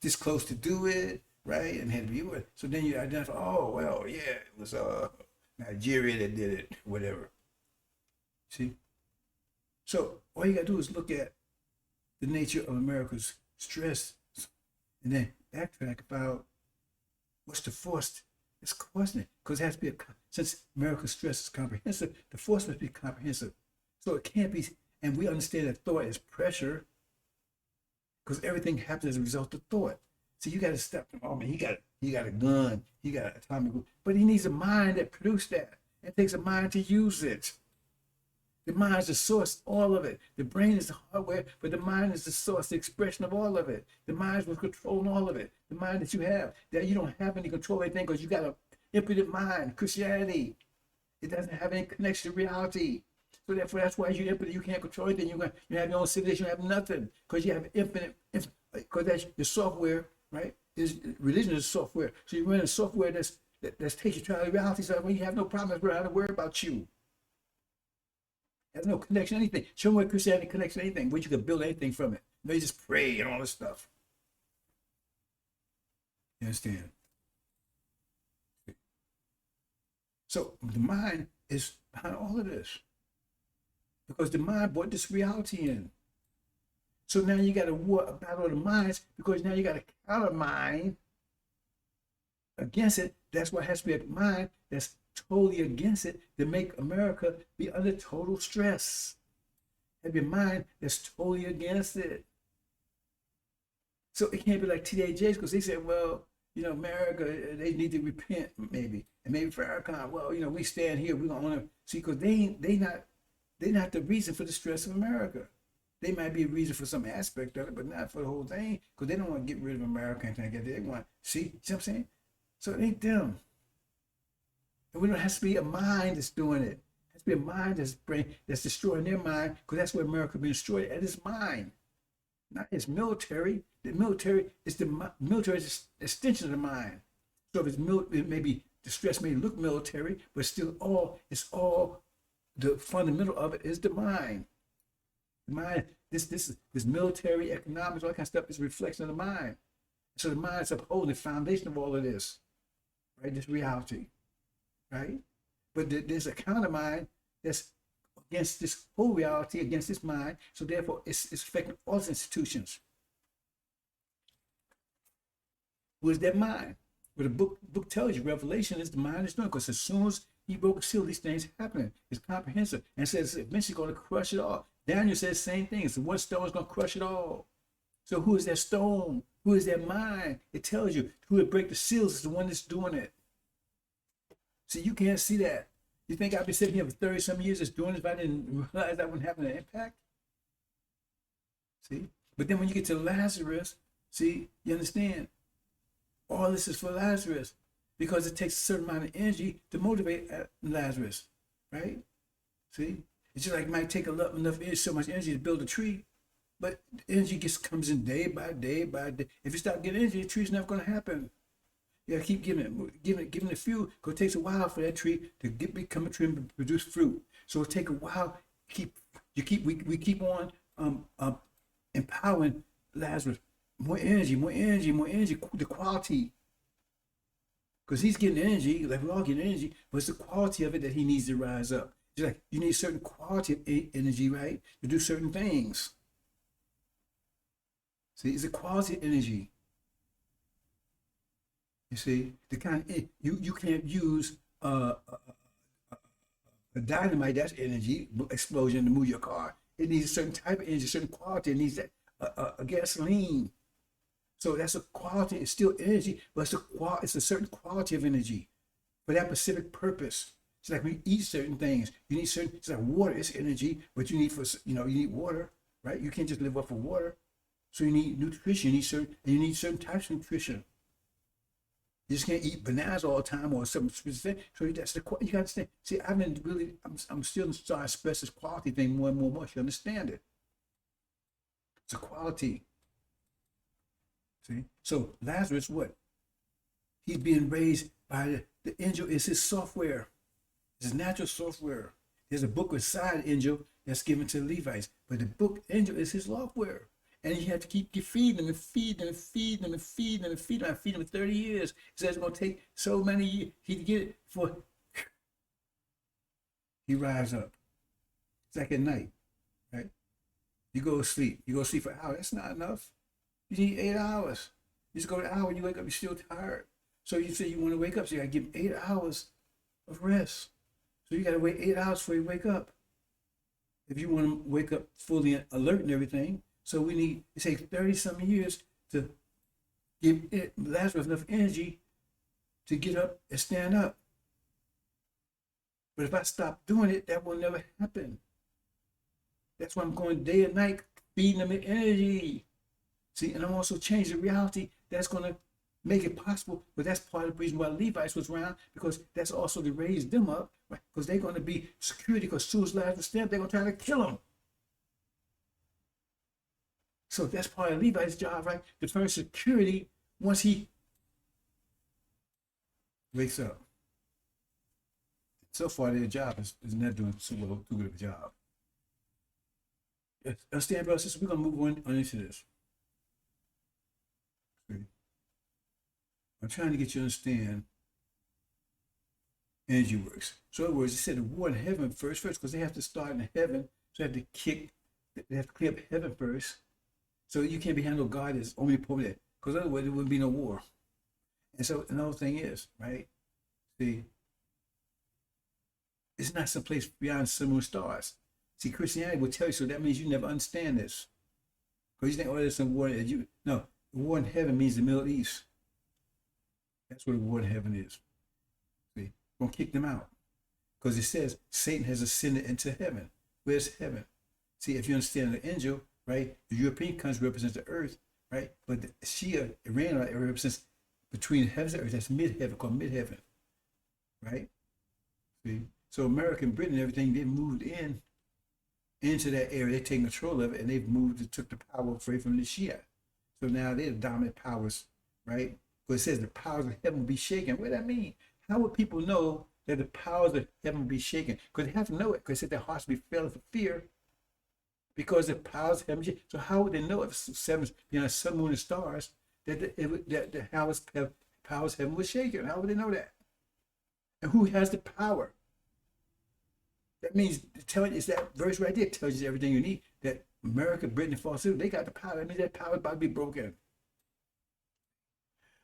this close to do it, right? And had to be what? So then you identify, it was Nigeria that did it, whatever. See? So all you gotta do is look at the nature of America's stress and then backtrack about what's the force that's causing it. Because it has to be since America's stress is comprehensive, the force must be comprehensive. So it can't be, and we understand that thought is pressure because everything happens as a result of thought. So you got to stop. Oh man, he got a gun, he got an atomic bomb, but he needs a mind that produced that. It takes a mind to use it. The mind is the source, all of it. The brain is the hardware, but the mind is the source, the expression of all of it. The mind is what's controlling all of it. The mind that you have, that you don't have any control of anything because you got an impotent mind, Christianity. It doesn't have any connection to reality. So therefore, that's why you're impotent. You can't control anything. You have your own civilization. You have nothing because you have infinite, because that's your software, right? Religion is software. So you run a software that's takes you to reality. So when you have no problems, we're not to worry about you. Has no connection to anything. Show me where Christianity connects to anything, where you can build anything from it. No, you just pray and all this stuff. You understand? So the mind is behind all of this. Because the mind brought this reality in. So now you got a battle of the minds because now you got a counter mind against it. That's why it has to be a mind that's totally against it to make America be under total stress. Have your mind that's totally against it. So it can't be like TDJs because they said, well, America, they need to repent maybe. And maybe Farrakhan, we stand here, we're gonna see, because they're not the reason for the stress of America. They might be a reason for some aspect of it, but not for the whole thing, because they don't want to get rid of America and things. They want, see what I'm saying? So it ain't them. And it has to be a mind that's doing it. It has to be a mind that's destroying their mind, because that's where America being destroyed, at its mind. Not its military. The military is the extension of the mind. So if it maybe the stress may look military, but still it's all the fundamental of it is the mind. The mind, this military, economics, all that kind of stuff is a reflection of the mind. So the mind is upholding the foundation of all of this, right? This reality, right? But there's a counter mind that's against this whole reality, against this mind. So therefore, it's affecting all its institutions. Who is that mind? What the book tells you, Revelation is the mind is doing. Because as soon as he broke a seal, these things happening. It's comprehensive. And says it's eventually going to crush it all. Daniel says the same thing. It's the one stone is going to crush it all. So who is that stone? Who is that mind? It tells you who would break the seals is the one that's doing it. See, you can't see that. You think I'd be sitting here for 30-some years just doing this if I didn't realize that wouldn't have an impact? See? But then when you get to Lazarus, see, you understand? All this is for Lazarus because it takes a certain amount of energy to motivate Lazarus, right? See? It's just like it might take enough energy, so much energy to build a tree, but energy just comes in day by day by day. If you stop getting energy, the tree's never going to happen. You gotta keep giving it fuel because it takes a while for that tree to become a tree and produce fruit. So it takes a while. We keep on empowering Lazarus. More energy, the quality. Because he's getting energy, like we're all getting energy, but it's the quality of it that he needs to rise up. Just like you need a certain quality of energy, right? To do certain things. See, it's a quality of energy. You see, the kind of, you can't use a dynamite, that's energy, explosion to move your car. It needs a certain type of energy, a certain quality. It needs a gasoline. So that's a quality. It's still energy, but it's a certain quality of energy for that specific purpose. It's like we eat certain things. You need certain. It's like water. It's energy, but you need water, right? You can't just live off of water. So you need nutrition. You need certain types of nutrition. You just can't eat bananas all the time or something specific. So that's the you gotta understand. See, I'm still starting to express this quality thing more and more. You understand it? It's a quality. See? So Lazarus, what? He's being raised by the angel is his software. It's his natural software. There's a book inside the angel that's given to the Levites, but the book angel is his software. And you have to keep feeding them and feeding them and feeding them and feeding them and feeding them. I feed them for 30 years. He says it's going to take so many years. He'd get it before he rise up. It's like at night, right? You go to sleep. You go to sleep for an hour. That's not enough. You need 8 hours. You just go to an hour and you wake up, you're still tired. So you say you want to wake up, so you got to give him 8 hours of rest. So you got to wait 8 hours before you wake up. If you want to wake up fully alert and everything. So it takes 30-some years to give Lazarus enough energy to get up and stand up. But if I stop doing it, that will never happen. That's why I'm going day and night, feeding them energy. See, and I'm also changing the reality that's going to make it possible. But that's part of the reason why Levites was around, because that's also to raise them up, right? Because they're going to be security, because as soon as Lazarus stands, they're going to try to kill him. So that's part of Levi's job, right? To furnish security once he wakes up. So far, their job is not doing too good of a job. Understand, brothers and sisters? We're going to move on into this. I'm trying to get you to understand energy works. So in other words, it said the war in heaven first, because they have to start in heaven. So they have to clear up heaven first. So you can't be handled God as omnipotent, because otherwise there wouldn't be no war. And so another thing is, right? See, it's not someplace beyond sun, moon, stars. See, Christianity will tell you, so that means you never understand this. Because you think, oh, there's some war. No, the war in heaven means the Middle East. That's what the war in heaven is. See, we're going to kick them out. Because it says Satan has ascended into heaven. Where's heaven? See, if you understand the angel, right? The European country represents the earth, right? But the Shia, Iran, right, represents between heavens and earth. That's mid-heaven, called mid-heaven, right? See? So America and Britain and everything, they moved into that area. They're taking control of it, and they've moved and took the power away from the Shia. So now they're the dominant powers, right? But it says the powers of heaven will be shaken. What does that mean? How would people know that the powers of heaven will be shaken? Because they have to know it, because it said their hearts will be filled with fear. Because the powers of heaven. So how would they know if seven beyond sun, moon, and stars that the powers of heaven was shaken? How would they know that? And who has the power? That means telling is that verse right there tells you everything you need. That America, Britain, and false they got the power. That means that power is about to be broken.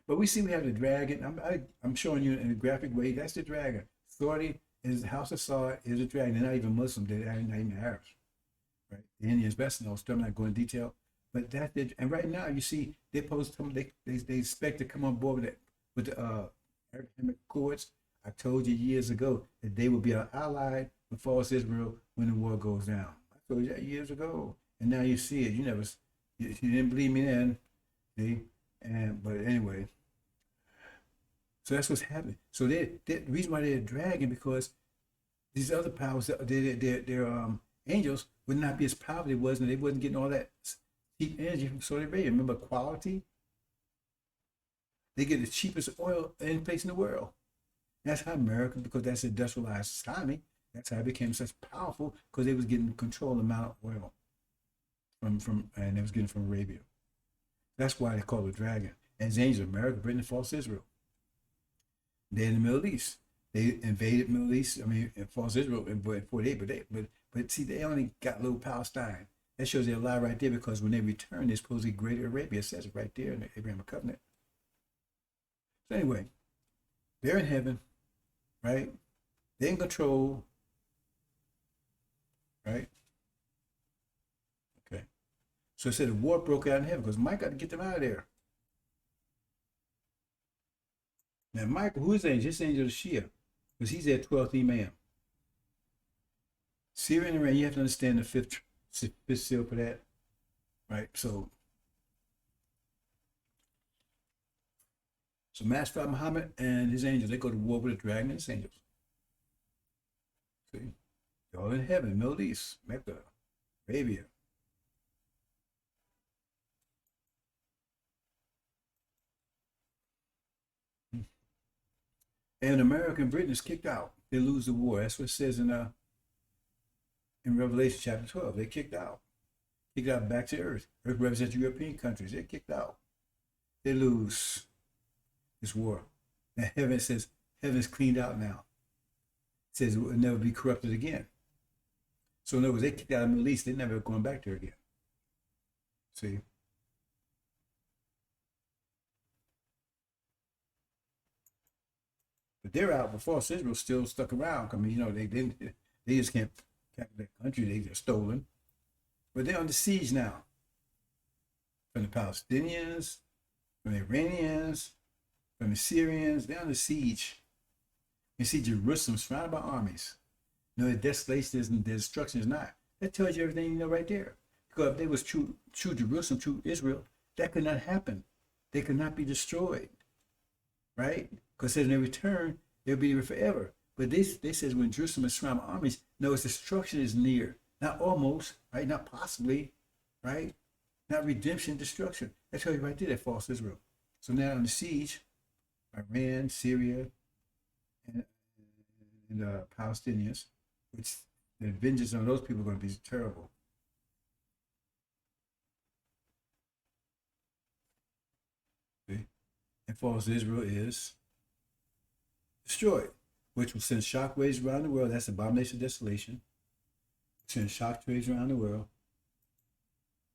But we see we have the dragon. I'm showing you in a graphic way. That's the dragon. Authority is the house of Saw is a dragon. They're not even Muslim. They're not even Arabs. Right? The Indians best know. So I'm not going in detail. But that did, and right now you see they're supposed to come. They expect to come on board with it with the Abrahamic Accords. I told you years ago that they will be our ally with false Israel when the war goes down. I told you that years ago, and now you see it. You didn't believe me then, see? And but anyway, so that's what's happening. So the reason why they're dragging because these other powers, their angels would not be as powerful as they was, and they wasn't getting all that cheap energy from Saudi Arabia. Remember quality? They get the cheapest oil any place in the world. That's how America, because that's an industrialized economy, that's how it became such powerful because they was getting control amount of oil from and they was getting from Arabia. That's why they call it dragon. And it's angels, America, Britain, and false Israel. They're in the Middle East. They invaded Middle East. I mean, in false Israel in 48, but see, they only got little Palestine. That shows you a lie right there because when they return, they're supposed to be Greater Arabia. It says it right there in the Abrahamic Covenant. So anyway, they're in heaven, right? They're in control, right? Okay. So it said the war broke out in heaven because Mike got to get them out of there. Now, Michael, who is angel? This angel is Shia, because he's their 12th imam. Syria and Iran, you have to understand the fifth seal for that, right? So Master Muhammad and his angels, they go to war with the dragon and his angels. See? They're all in heaven, Middle East, Mecca, Arabia. And America and Britain is kicked out. They lose the war. That's what it says in Revelation chapter 12. They're kicked out. Kicked out back to Earth. Earth represents European countries. They're kicked out. They lose this war. Now heaven says heaven's cleaned out now. It says it will never be corrupted again. So in other words, they kicked out of the Middle East. They're never going back there again. See? But they're out, but false Israel still stuck around. I mean, they just can't capture that country. They're stolen. But they're under siege now. From the Palestinians, from the Iranians, from the Syrians, they're under siege. You see Jerusalem surrounded by armies. The desolation and the destruction is not. That tells you everything you know right there. Because if they was true Jerusalem, true Israel, that could not happen. They could not be destroyed. Right? Because in their return, they'll be there forever. But they says when Jerusalem is surrounded by armies, no, its destruction is near. Not almost, right? Not possibly, right? Not redemption, destruction. That tells you right there that false Israel. So now in the siege, Iran, Syria, and the Palestinians, which the vengeance on those people are going to be terrible. See? And false Israel is destroyed, which will send shockwaves around the world. That's abomination of desolation. Send shockwaves around the world.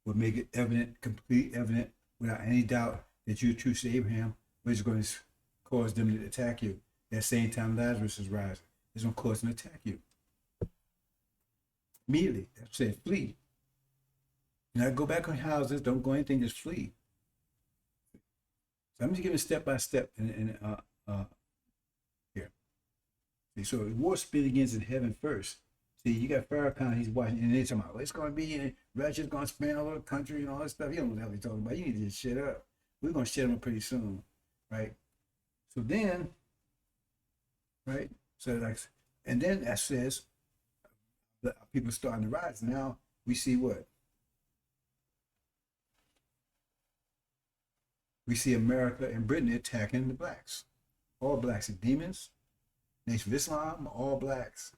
Will make it evident, complete evident, without any doubt that you're true to Abraham, which is going to cause them to attack you. That same time Lazarus is rising, it's going to cause them to attack you. Immediately, that's said, flee. Not go back on houses, don't go anything, just flee. So I'm just giving step by step here. See, so the war speed begins in heaven first. See, you got Farrakhan, he's watching, and they're talking about, well, it's going to be, and Russia's going to span all over the country and all that stuff. You don't know what the hell he's talking about. You need to just shut up. We're going to shut him up pretty soon, right? So then, right? So like, and then that says, the people starting to rise. Now we see what? We see America and Britain attacking the blacks. All blacks are demons. Nation of Islam, all blacks.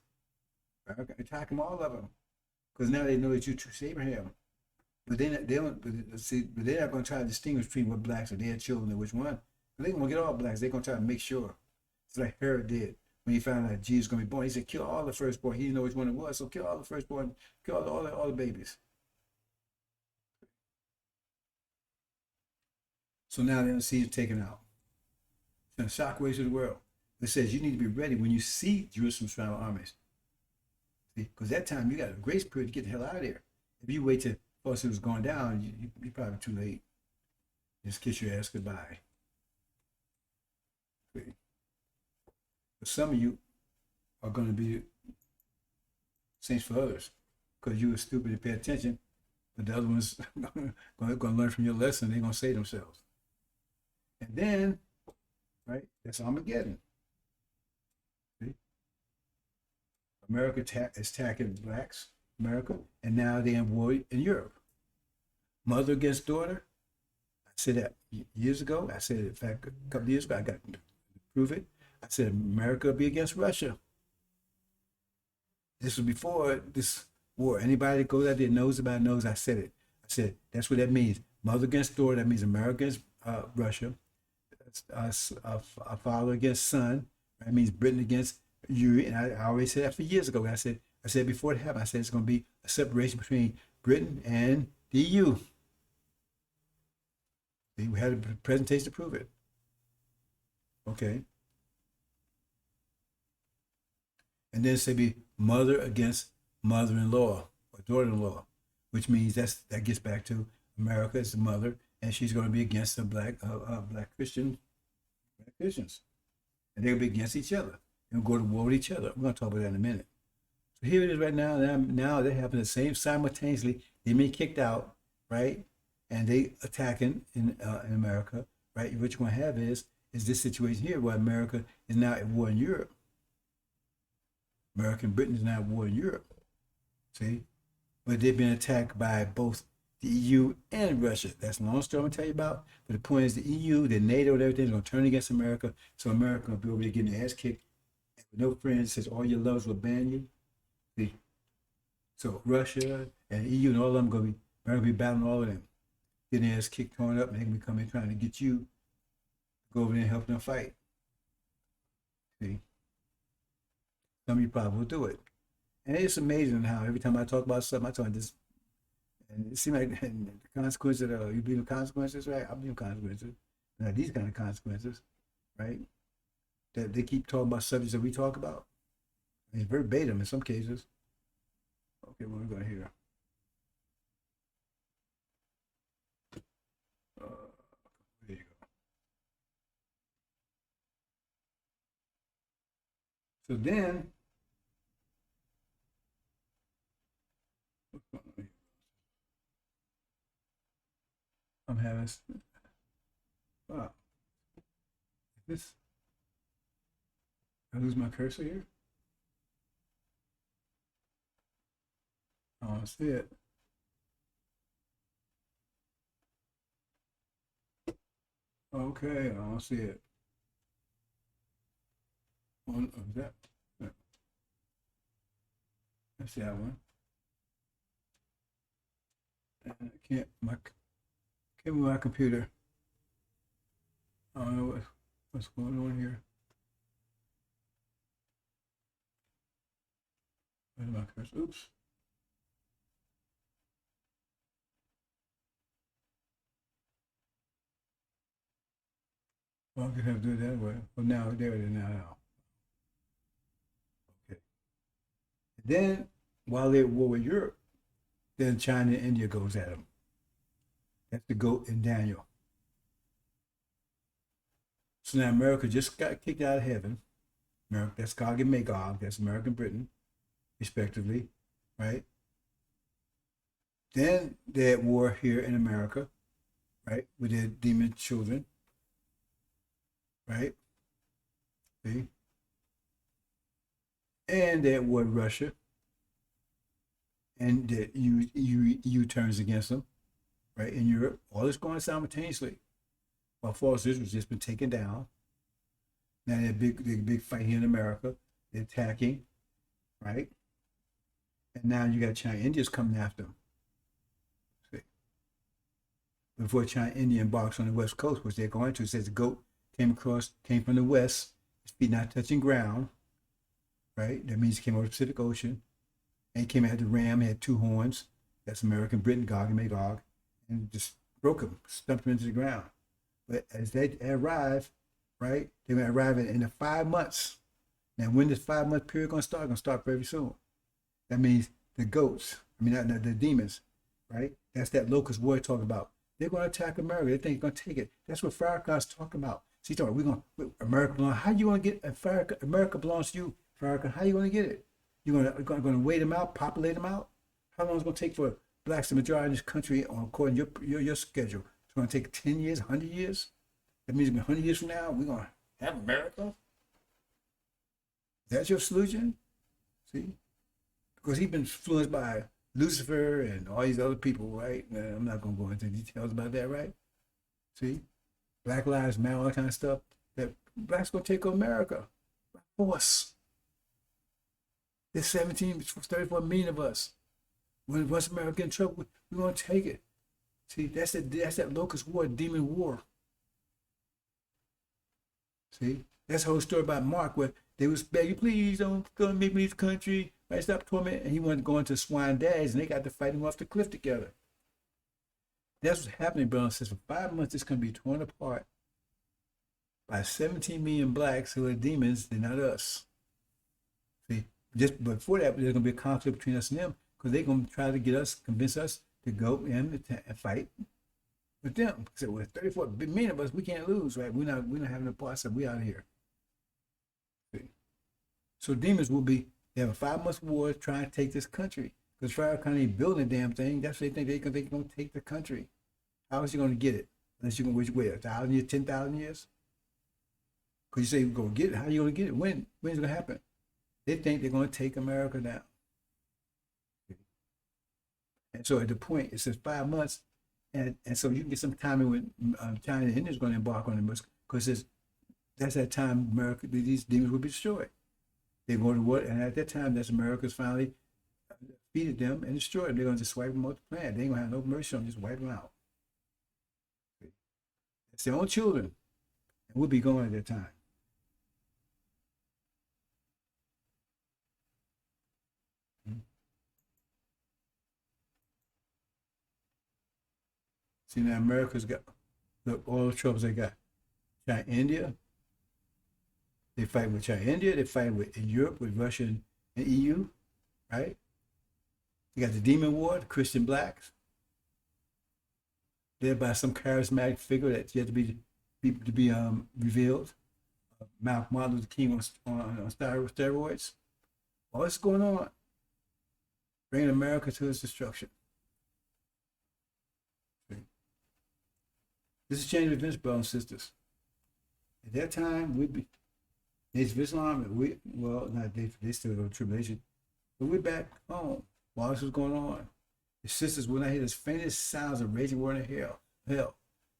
Attack them, all of them. Because now they know that you choose Abraham. But they don't see, but they're not going to try to distinguish between what blacks are their children and which one. But they're going to get all blacks. They're going to try to make sure. It's like Herod did when he found out Jesus was going to be born. He said, kill all the firstborn. He didn't know which one it was, so kill all the firstborn, kill all the babies. So now the seed is taken out. It's going to shock waves of the world. It says you need to be ready when you see Jerusalem's surrounded armies. See, because that time you got a grace period to get the hell out of there. If you wait till it was going down, you're probably too late. Just kiss your ass goodbye. See? But some of you are going to be saints for others because you were stupid to pay attention, but the other ones going to learn from your lesson. They're going to save themselves. And then, right, that's Armageddon. See? America is attacking blacks, America, and now they're in war in Europe. Mother against daughter. I said that years ago. I said it, in fact, a couple of years ago. I got to prove it. I said America will be against Russia. This was before this war. Anybody that goes out there knows about it knows I said it. I said that's what that means. Mother against daughter. That means America against Russia. A father against son. That means Britain against you. And I already said that for years ago. I said before it happened. I said it's going to be a separation between Britain and the EU. We had a presentation to prove it. Okay. And then say be mother against mother-in-law or daughter-in-law, which means that gets back to America as the mother, and she's going to be against the black Christians, and they'll be against each other and go to war with each other. We're going to talk about that in a minute. So here it is right now. Now they happen the same simultaneously. They been kicked out, right? And they attacking in America, right? What you're going to have is this situation here where America is now at war in Europe. America and Britain is now at war in Europe. See? But they've been attacked by both the EU and Russia. That's a long story I'm going to tell you about. But the point is the EU, the NATO, and everything is going to turn against America. So America will be over there getting their ass kicked. And with no friends, says all your lovers will ban you. See? So Russia and EU and all of them going to be, America will be battling all of them. Getting their ass kicked, torn up, and they're going to be coming trying to get you to go over there and help them fight. See? Some of you probably will do it. And it's amazing how every time I talk about something, I talk about this, and it seems like the consequences, you believe in consequences, right? I believe in consequences. Not these kind of consequences, right? That they keep talking about subjects that we talk about. I mean, verbatim in some cases. Okay, what are we going to hear? There you go. So then, I'm having, wow, this, I lose my cursor here? I don't see it. Okay, I don't see it. Is that? That's that one. And I can't move my computer. I don't know what's going on here. Where's my cursor? Oops. Well, I'm gonna have to do it that way. Well, now there it is now. Okay. Then, while they're at war with Europe, then China and India goes at them. That's the goat in Daniel. So now America just got kicked out of heaven. America, that's Gog and Magog. That's America and Britain, respectively, right? Then they're at war here in America, right, with their demon children, right? See? And they're at war with Russia, and the EU turns against them, right, in Europe. All this going simultaneously. While false Israel's just been taken down. Now they're big fight here in America. They're attacking, right? And now you got China, India's coming after them. See? Before China, India embarks on the west coast, which they're going to, it says the goat came from the west, his feet not touching ground, right? That means he came over the Pacific Ocean, and he came out the ram, had two horns. That's American, Britain, Gog and Magog, and just broke him, stumped him into the ground. But as they arrive, right, they're going to arrive in the 5 months. Now, when this 5 month period going to start? Going to start very soon. That means the goats, I mean, not the demons, right? That's that locust war talking about. They're going to attack America. They think they're going to take it. That's what Farrakhan's talking about. See, talking, we're going to, America belongs, how you going to get, America belongs to you, Farrakhan, how you going to get it? You're going to wait them out, populate them out? How long is it going to take for blacks to majority in this country according to your schedule? It's going to take 10 years, 100 years? That means 100 years from now, we're going to have America? That's your solution? See? Because he's been influenced by Lucifer and all these other people, right? I'm not going to go into details about that, right? See? Black Lives Matter, all that kind of stuff. That blacks going to take over America by force. There's 34 million of us. Once America get in trouble, we're going to take it. See, that's that locust war, demon war. See? That's the whole story about Mark, where they was begging, please don't make me leave the country. Right, stop torment. And he wanted to go into swine dads, and they got to fight him off the cliff together. That's what's happening, brother and sister. For 5 months, it's going to be torn apart by 17 million blacks who are demons. They're not us. See, just before that, there's going to be a conflict between us and them, because they're going to try to get us, convince us to go in and fight with them. So with 34 million of us, we can't lose, right? We're not having a part, so we out of here. See? So demons will be, they have a 5 month war trying to take this country. Because Farrakhan ain't building a damn thing. That's what they think they're going to take the country. How is he going to get it? Unless you're going to wait 1,000 years, 10,000 years? Because you say you're going to get it. How are you going to get it? When's it going to happen? They think they're going to take America down. And so at the point, it says 5 months. And so you can get some timing when China and India is going to embark on it. Because that's that time America, these demons will be destroyed. They go to war. And at that time, that's America's finally defeated them and destroyed them. They're going to just wipe them off the planet. They ain't going to have no mercy on them, just wipe them out. It's their own children. And we'll be gone at that time. See, now America's got, look, all the troubles they got. China, India, they fight with China, India, they fight with in Europe, with Russia and EU, right? You got the demon war, the Christian blacks, led by some charismatic figure that's yet to be revealed. Martin Luther King on steroids. All this going on, bringing America to its destruction. This is change of events, brothers and sisters. At that time, we'd be Nation of Islam. They still go to tribulation, but we're back home while this was going on. The sisters will not hear the faintest sounds of raging war in hell.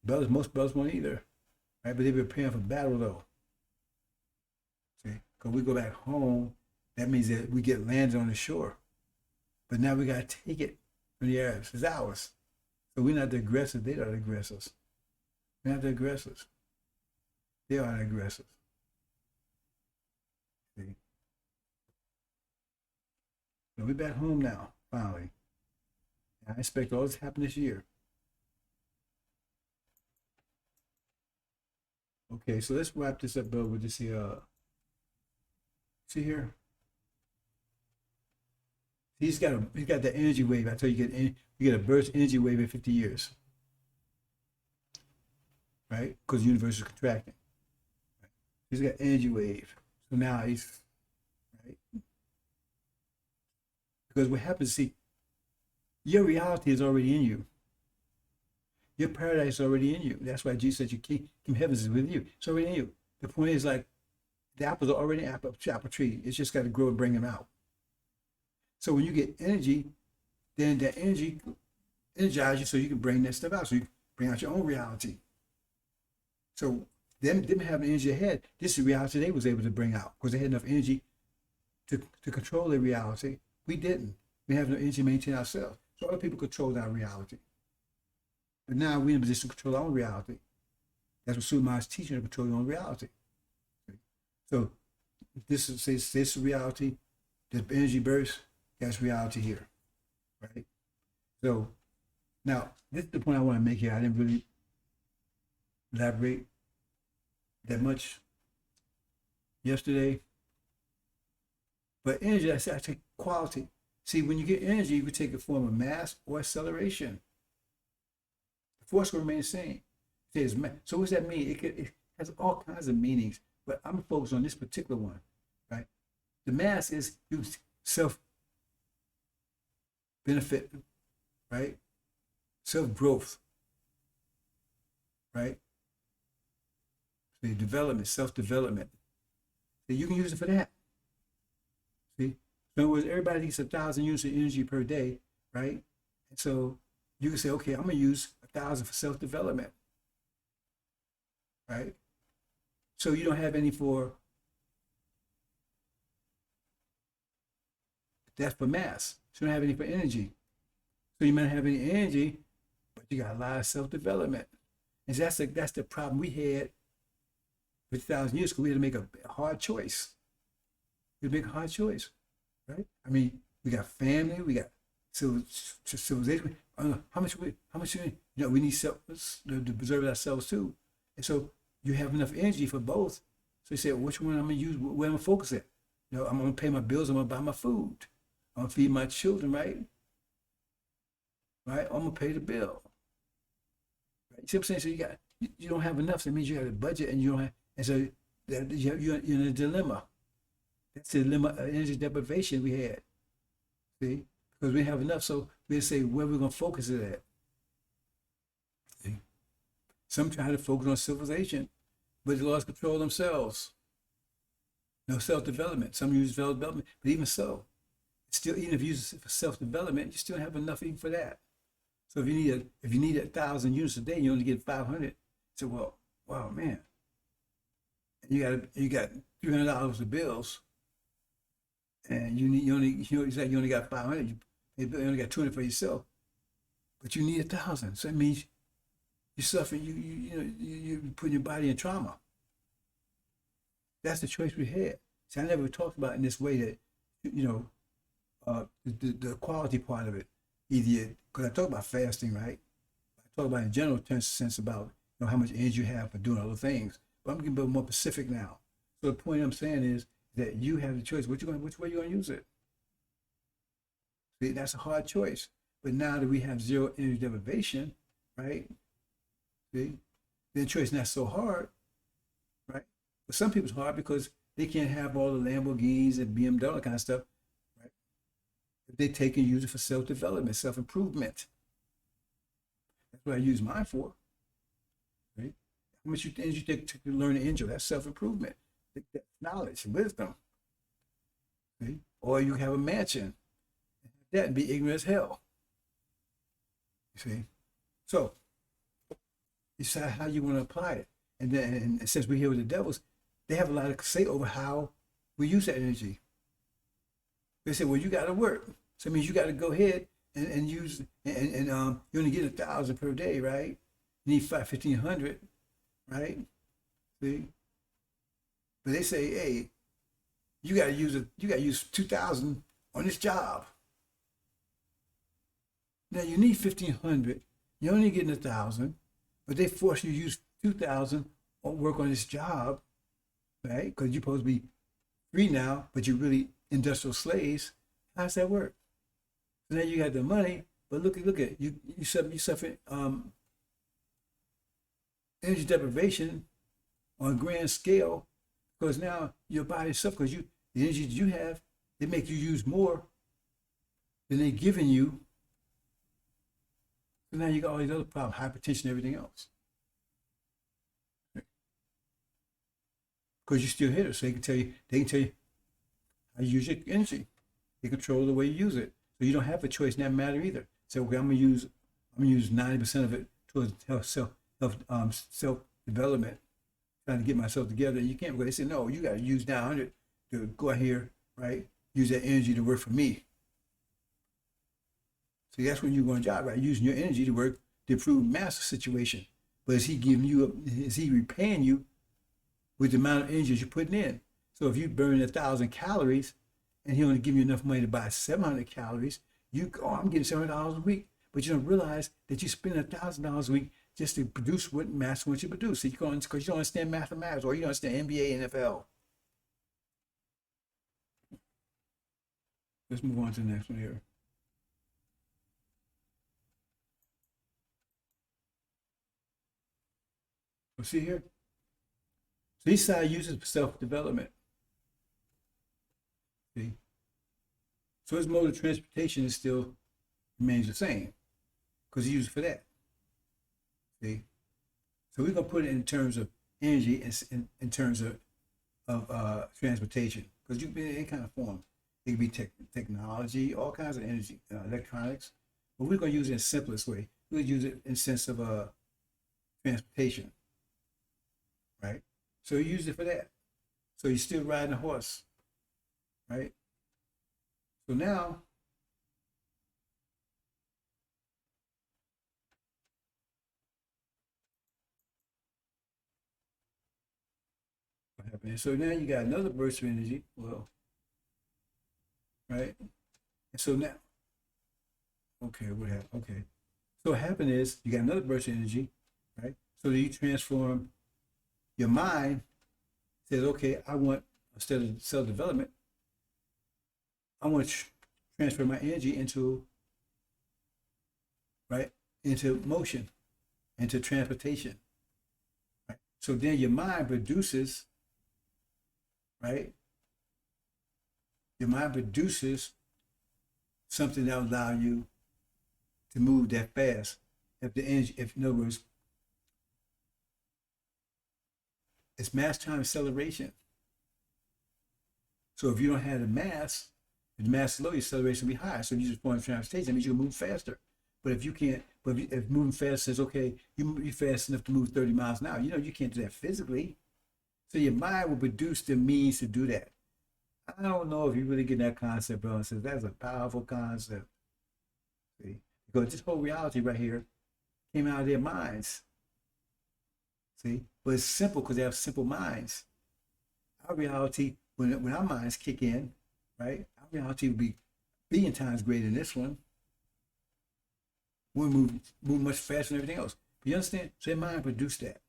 Most brothers won't either, right? But they be preparing for battle though. See, because we go back home, that means that we get landed on the shore, but now we gotta take it from the Arabs. It's ours. So we're not the aggressors. They are the aggressors. We're not the aggressors. They are the aggressors. See? So we're back home now, finally. And I expect all this to happen this year. Okay, so let's wrap this up, Bill, with this here. See here? He's got the energy wave. I tell you, you get a burst energy wave in 50 years. Right? Because the universe is contracting. Right? He's got energy wave. So now he's right. Because what happens, see, your reality is already in you. Your paradise is already in you. That's why Jesus said your kingdom heavens is with you. It's already in you. The point is, like, the apples are already in the apple tree. It's just got to grow and bring them out. So when you get energy, then that energy energizes you so you can bring that stuff out. So you can bring out your own reality. So them having energy ahead, this is the reality they was able to bring out because they had enough energy to control their reality. We didn't. We have no energy to maintain ourselves. So other people controlled our reality. But now we're in a position to control our own reality. That's what Suleiman is teaching, to control your own reality. So this reality, this energy burst, that's reality here, right? So now this is the point I want to make here. I didn't really elaborate that much yesterday, but energy, I say, I take quality. See, when you get energy, you can take a form of mass or acceleration. The force will remain the same. So what's that mean? It has all kinds of meanings, but I'm focused on this particular one, right? The mass is you self benefit, right? Self growth, right? See, development, self development. So you can use it for that. See, in other words, everybody needs 1,000 units of energy per day, right? And so you can say, okay, I'm gonna use 1,000 for self development, right? So you don't have any for that's for mass. So you don't have any for energy. So you might not have any energy, but you got a lot of self development. And that's the problem we had 50,000 years because we had to make a hard choice. We had to make a hard choice, right? I mean, we got family, we got civilization. How much we need self to preserve ourselves too. And so you have enough energy for both. So you say, well, which one I'm gonna use? Where I'm gonna focus at? I'm gonna pay my bills. I'm gonna buy my food. I'm gonna feed my children, right? Right? I'm gonna pay the bill. Right? You see what I'm saying? So you don't have enough. So it means you have a budget, and you don't have, and so you're in a dilemma. That's the dilemma of energy deprivation we had. See, because we have enough, so we say where we're gonna focus it at. See? Some try to focus on civilization, but they lost control of themselves. No self-development. Some use self-development, but even so, still, even if you use it for self-development, you still have enough even for that. So if you need 1,000 units a day, you only get 500. So well, wow, man, and you got $300 of bills, and you only got 500. You only got 200 for yourself, but you need 1,000. So that means you suffer. You put your body in trauma. That's the choice we had. See, I never talked about it in this way that the quality part of it. Either because I talk about fasting, right? I talk about in general sense about how much energy you have for doing other things. But I'm getting a bit more specific now. So the point I'm saying is that you have the choice. Which way you're going to use it? See, that's a hard choice. But now that we have zero energy deprivation, right? See, the choice is not so hard, right? But some people it's hard because they can't have all the Lamborghinis and BMW kind of stuff, right? If they take and use it for self-development, self-improvement. That's what I use mine for, right? How much energy you take to learn an angel? That's self-improvement, that's knowledge, wisdom. See? Or you have a mansion, that and be ignorant as hell. You see? So, decide how you want to apply it. And then, and since we're here with the devils, they have a lot to say over how we use that energy. They say, well, you got to work. So it means you got to go ahead and use, and you only get 1,000 per day, right? You need 1,500, right? See? But they say, hey, you got to use 2,000 on this job. Now you need 1,500. You're only getting 1,000, but they force you to use 2,000 on work on this job, right? Because you're supposed to be free now, but you're really industrial slaves. How does that work? So now you got the money, but look at you suffer energy deprivation on a grand scale because now your body suffers because the energy that you have, they make you use more than they're giving you. So now you got all these other problems, hypertension, and everything else. Because you're still here, so they can tell you how you use your energy. They control the way you use it. So you don't have a choice in that matter either. So okay, I'm gonna use 90% of it towards self development, trying to get myself together. And you can't go. They say no, you got to use down 100 to go out here, right? Use that energy to work for me. See, that's when you're going to job, right? Using your energy to work to improve master situation. But is he repaying you with the amount of energy you're putting in? So if you burn 1,000 calories and he only give you enough money to buy 700 calories, I'm getting $700 a week. But you don't realize that you spend $1,000 a week just to produce what mass wants you to produce. So because you don't understand mathematics or you don't understand NBA, NFL. Let's move on to the next one here. So see here? So each side uses for self-development. See? So his mode of transportation is still remains the same because he used it for that. See? So we're gonna put it in terms of energy in terms of transportation because you can be in any kind of form. It could be technology, all kinds of energy, electronics. But we're gonna use it in the simplest way. We'll use it in the sense of transportation, right? So you use it for that. So you're still riding a horse, right? So now what happened? So now you got another burst of energy. Well, right? And so now, okay, what happened? Okay. So what happened is you got another burst of energy, right? So you transform your mind, says, okay, I want, instead of self-development, I want to transfer my energy into, right, into motion, into transportation, right? So then your mind produces, right? Your mind produces something that will allow you to move that fast. If the energy, if in other words, it's mass time acceleration. So if you don't have the mass, if the mass is low, your acceleration will be high. So you use a form of transportation, that means you can move faster. But if you can't, but if moving fast says, okay, you fast enough to move 30 miles an hour, you can't do that physically. So your mind will produce the means to do that. I don't know if you really get that concept, bro. Says that's a powerful concept. See? Because this whole reality right here came out of their minds. See? But it's simple because they have simple minds. Our reality, when our minds kick in, right? Our reality will be a billion times greater than this one. We'll move much faster than everything else. But you understand? So their mind produced that.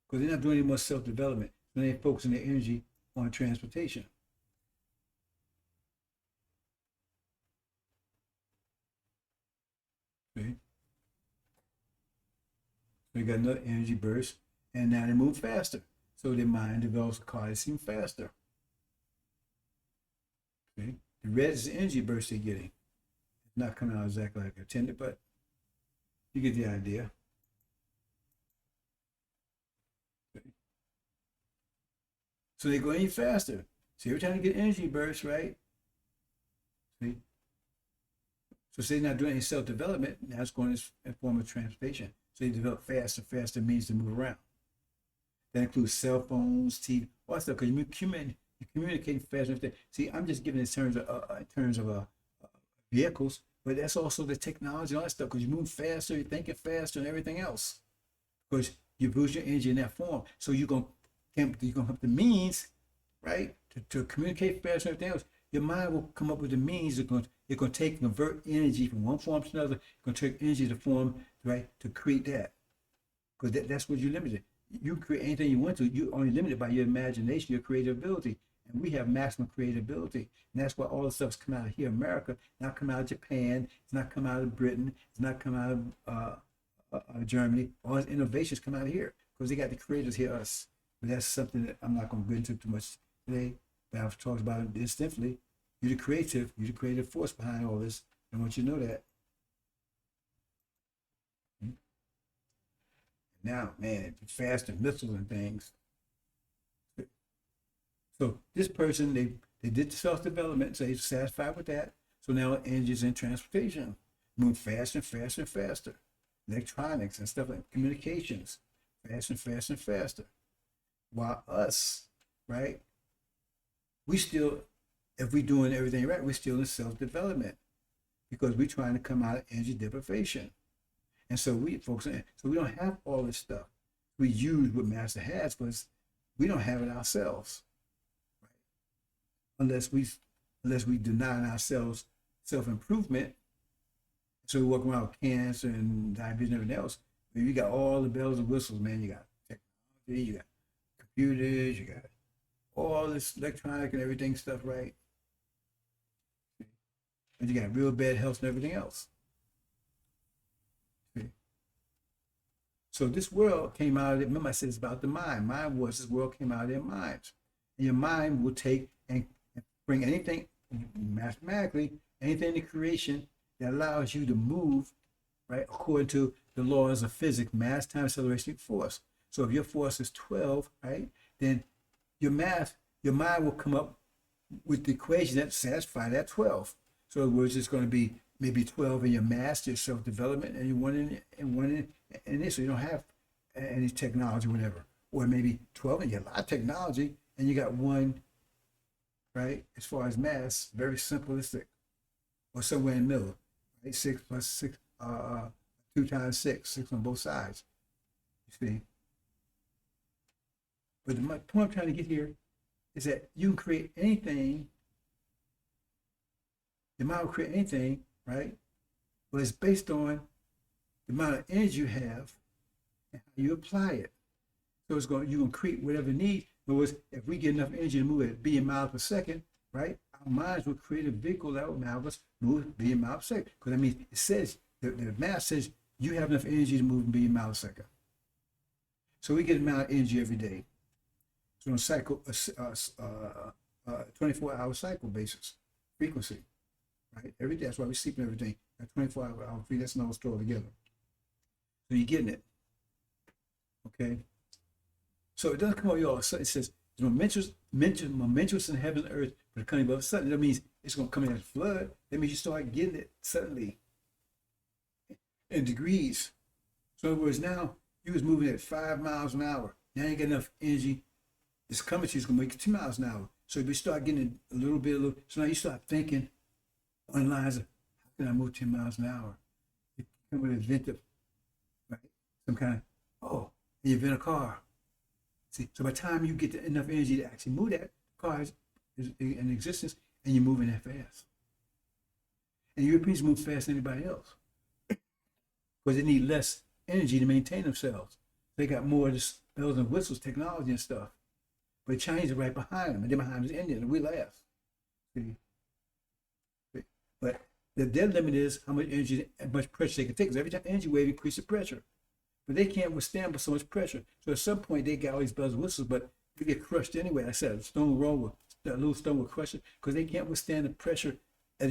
Because they're not doing any more self-development. They're focusing their energy on transportation. Okay. So they got another energy burst, and now they move faster. So their mind develops a car that seems faster. Okay. The red is the energy burst they're getting. It's not coming out exactly like I intended, but you get the idea. Okay. So they go any faster. So every time you get energy burst, right? See? So say they're not doing any self-development, now it's going in form of transportation. So they develop faster, faster means to move around. That includes cell phones, TV, all that stuff, because you're communicating faster. See, I'm just giving it in terms of vehicles, but that's also the technology and all that stuff, because you move faster, you're thinking faster, and everything else. Because you boost your energy in that form. So you're gonna have the means, right, to communicate faster and everything else. Your mind will come up with the means. It's going to take and convert energy from one form to another. It's going to take energy to form, right, to create that. Because that's what you're limited. You create anything you want to. You're only limited by your imagination, your creative ability. And we have maximum creative ability. And that's why all the stuff's come out of here, America, not come out of Japan. It's not come out of Britain. It's not come out of Germany. All these innovations come out of here because they got the creators here, us. But that's something that I'm not going to get into too much today. But I've talked about it extensively. You're the creative force behind all this. I want you to know that. Now, man, it's faster missiles and things. So this person, they did the self-development, so he's satisfied with that. So now energy's in transportation, move faster and faster and faster. Electronics and stuff like communications, faster and faster and faster. While us, right, we still, if we're doing everything right, we're still in self-development because we're trying to come out of energy deprivation. And so we focus on it. So we don't have all this stuff. We use what Master has for us, We don't have it ourselves, right? Unless we deny ourselves self-improvement. So we walk around with cancer and diabetes and everything else. But you got all the bells and whistles, man. You got technology, you got computers, you got all this electronic and everything stuff, right? And you got real bad health and everything else. See? So this world came out of it. Remember, I said it's about the mind. Mind was this world came out of their minds. And your mind will take and bring anything, mathematically, anything in creation that allows you to move, right, according to the laws of physics, mass times acceleration force. So if your force is 12, right, then your mind will come up with the equation that satisfies that 12. So in other words, it's going to be maybe 12 in your mass, your self-development, and one in this, so you don't have any technology, whatever. Or maybe 12 and you have a lot of technology, and you got one, right, as far as mass, very simplistic, or somewhere in the middle, right? 6 plus 6, 2 times 6, 6 on both sides, you see. But the point I'm trying to get here is that you can create anything, the mind will create anything, right? But it's based on the amount of energy you have and how you apply it. So you're going to create whatever you need. In other words, if we get enough energy to move at a billion miles per second, right? Our minds will create a vehicle that will allow us to move a billion miles per second. Because I mean, it says, the math says you have enough energy to move a billion miles a second. So we get an amount of energy every day. So on a cycle, 24-hour cycle basis, frequency, right? Every day. That's why we sleep and everything. At 24-hour free, that's another story together. So you're getting it. Okay? So it doesn't come out all of a sudden. It says momentous in heaven and earth, but coming above sudden. That means it's going to come in as a flood. That means you start getting it suddenly in degrees. So in other words, now you was moving at 5 miles an hour. Now you get enough energy. This coming to you is going to make it 2 miles an hour. So if you start getting a little bit, so now you start thinking on lines of, how can I move 10 miles an hour? You come with an inventive, right? Some kind of, you invent a car. See, so by the time you get enough energy to actually move that, the car is in existence, and you're moving that fast. And Europeans move faster than anybody else because they need less energy to maintain themselves. They got more of this bells and whistles technology and stuff. But Chinese are right behind them, and they're behind the Indians, and we last. See? But their limit is how much energy and much pressure they can take. Because every time energy wave increases the pressure. But they can't withstand so much pressure. So at some point they got all these bells and whistles, but they get crushed anyway. Like I said, that little stone will crush it because they can't withstand the pressure at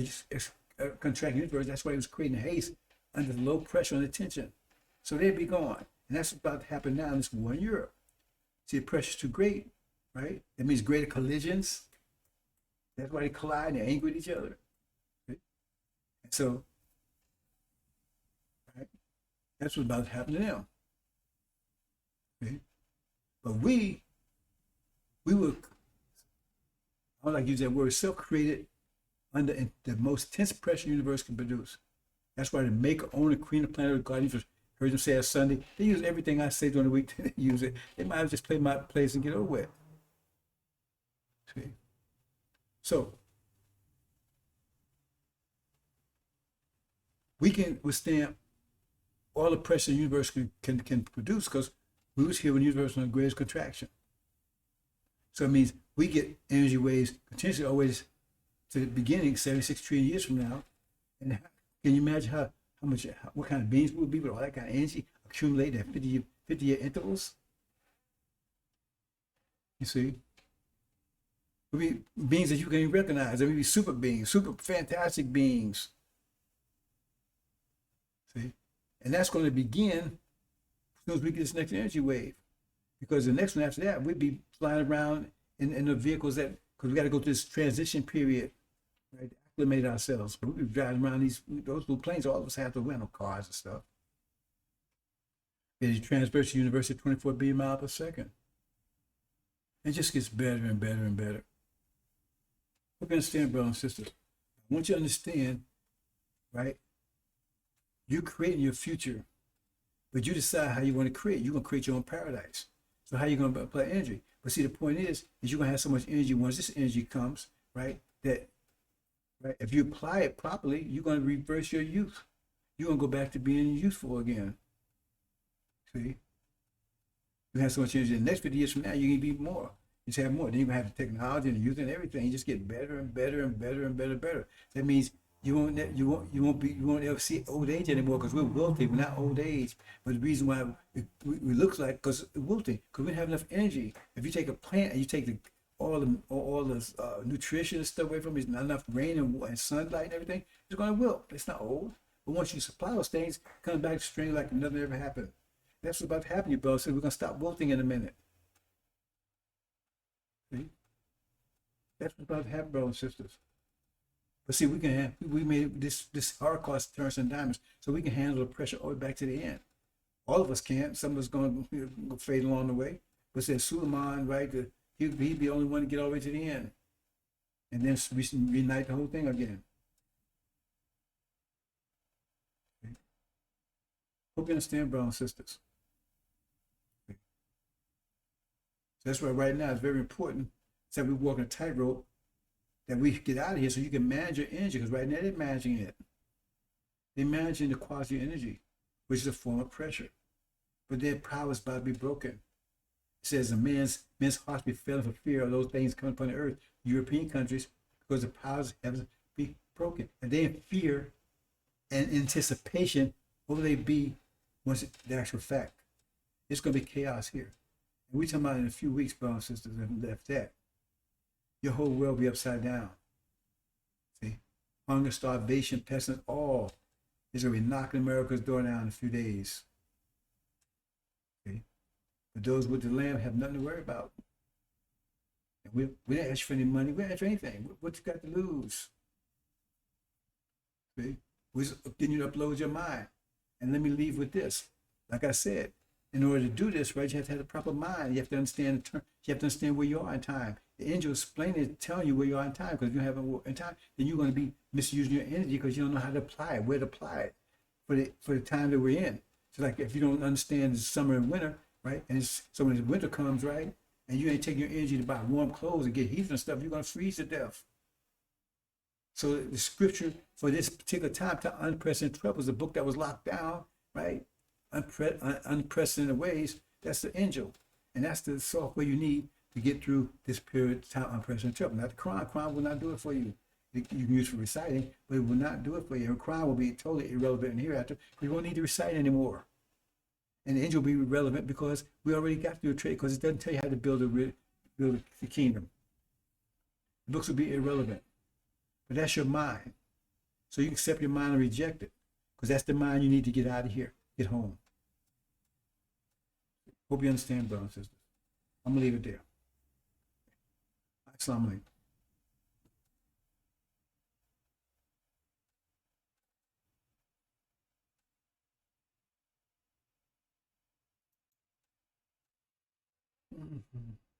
a contracting universe. That's why it was creating haste under low pressure and tension. So they'd be gone. And that's about to happen now in this war in Europe. See, the pressure's too great, right? That means greater collisions. That's why they collide and they're angry at each other. Right? And so, right? That's what's about to happen to them. Okay? But we were, I don't like to use that word, self-created under the most intense pressure the universe can produce. That's why the maker, owner, creator, planner, God, you heard them say on Sunday, they use everything I say during the week, they use it. They might have just played my place and get over with. See? So, we can withstand all the pressure the universe can produce because we was here when the universe was on the greatest contraction. So it means we get energy waves continuously always to the beginning, 76 trillion years from now. And can you imagine what kind of beings we would be with all that kind of energy accumulated at 50-year intervals? You see? We'd be beings that you can even recognize. There would be super beings, super fantastic beings. See? And that's going to begin as soon as we get this next energy wave. Because the next one after that, we'd be flying around in the vehicles because we got to go through this transition period, right? To acclimate ourselves. But we'd be driving around those little planes. All of us have to rental cars and stuff. As you transverse the universe at 24 billion miles per second. It just gets better and better and better. Hope you understand, brothers and sisters. I want you to understand, right? You're creating your future, but you decide how you want to create. You're going to create your own paradise. So how are you going to apply energy? But see, the point is you're gonna have so much energy once this energy comes, right? That right, if you apply it properly, you're gonna reverse your youth. You're gonna go back to being youthful again. See, you have so much energy. The next 50 years from now, you're gonna be more. You just have more. Then you're gonna have the technology and the youth and everything. You just get better and better and better and better and better. That means you won't ever see old age anymore because we're wealthy. We're not old age. But the reason why we look like because we're wealthy because we don't have enough energy. If you take a plant and you take all the nutrition and stuff away from it, not enough rain and sunlight and everything, it's gonna wilt. It's not old. But once you supply those things, it comes back to strength like nothing ever happened. That's what's about to happen, you bro. So we're gonna stop wilting in a minute. See? That's what's about to happen, brothers and sisters. But see, we made this Holocaust turn some diamonds, so we can handle the pressure all the way back to the end. All of us can't. Some of us going to fade along the way. But says Suleiman, right? He'd be the only one to get all the way to the end, and then reunite the whole thing again. Okay. Hope you understand, brothers and sisters. Okay. So that's why right now it's very important that we walk a tightrope, that we get out of here so you can manage your energy. Because right now they're managing it. They're managing the quasi energy, which is a form of pressure. But their power is about to be broken. It says a men's hearts be failing for fear of those things coming upon the earth, European countries, because the powers have be broken. And they in fear and anticipation, what will they be once the actual fact? It's going to be chaos here. And we're talking about in a few weeks, brothers and sisters, and left that. Your whole world will be upside down. See? Hunger, starvation, pestilence, all is going to be knocking America's door down in a few days. Okay? But those with the Lamb have nothing to worry about. And we didn't ask for any money. We didn't ask for anything. What you got to lose? See? We're just getting you to upload your mind. And let me leave with this. Like I said, in order to do this, right, you have to have the proper mind. You have to understand you have to understand where you are in time. The angel explaining it, telling you where you are in time, because if you haven't in time, then you're going to be misusing your energy because you don't know how to apply it, where to apply it for the time that we're in. So like if you don't understand the summer and winter, right, and so when the winter comes, right, and you ain't taking your energy to buy warm clothes and get heat and stuff, you're going to freeze to death. So the scripture for this particular time to unprecedented trouble is a book that was locked down, right? Unprecedented ways. That's the angel, and that's the software you need to get through this period of time, unprecedented trouble. Not the Quran. Quran will not do it for you. You can use for reciting, but it will not do it for you. And Quran will be totally irrelevant in hereafter because you won't need to recite anymore. And the angel will be relevant because we already got through a trade because it doesn't tell you how to build the kingdom. The books will be irrelevant, but that's your mind. So you can accept your mind and reject it because that's the mind you need to get out of here, get home. Hope you understand, brothers and sisters. I'm going to leave it there. Assalamu alaikum. Mm-hmm.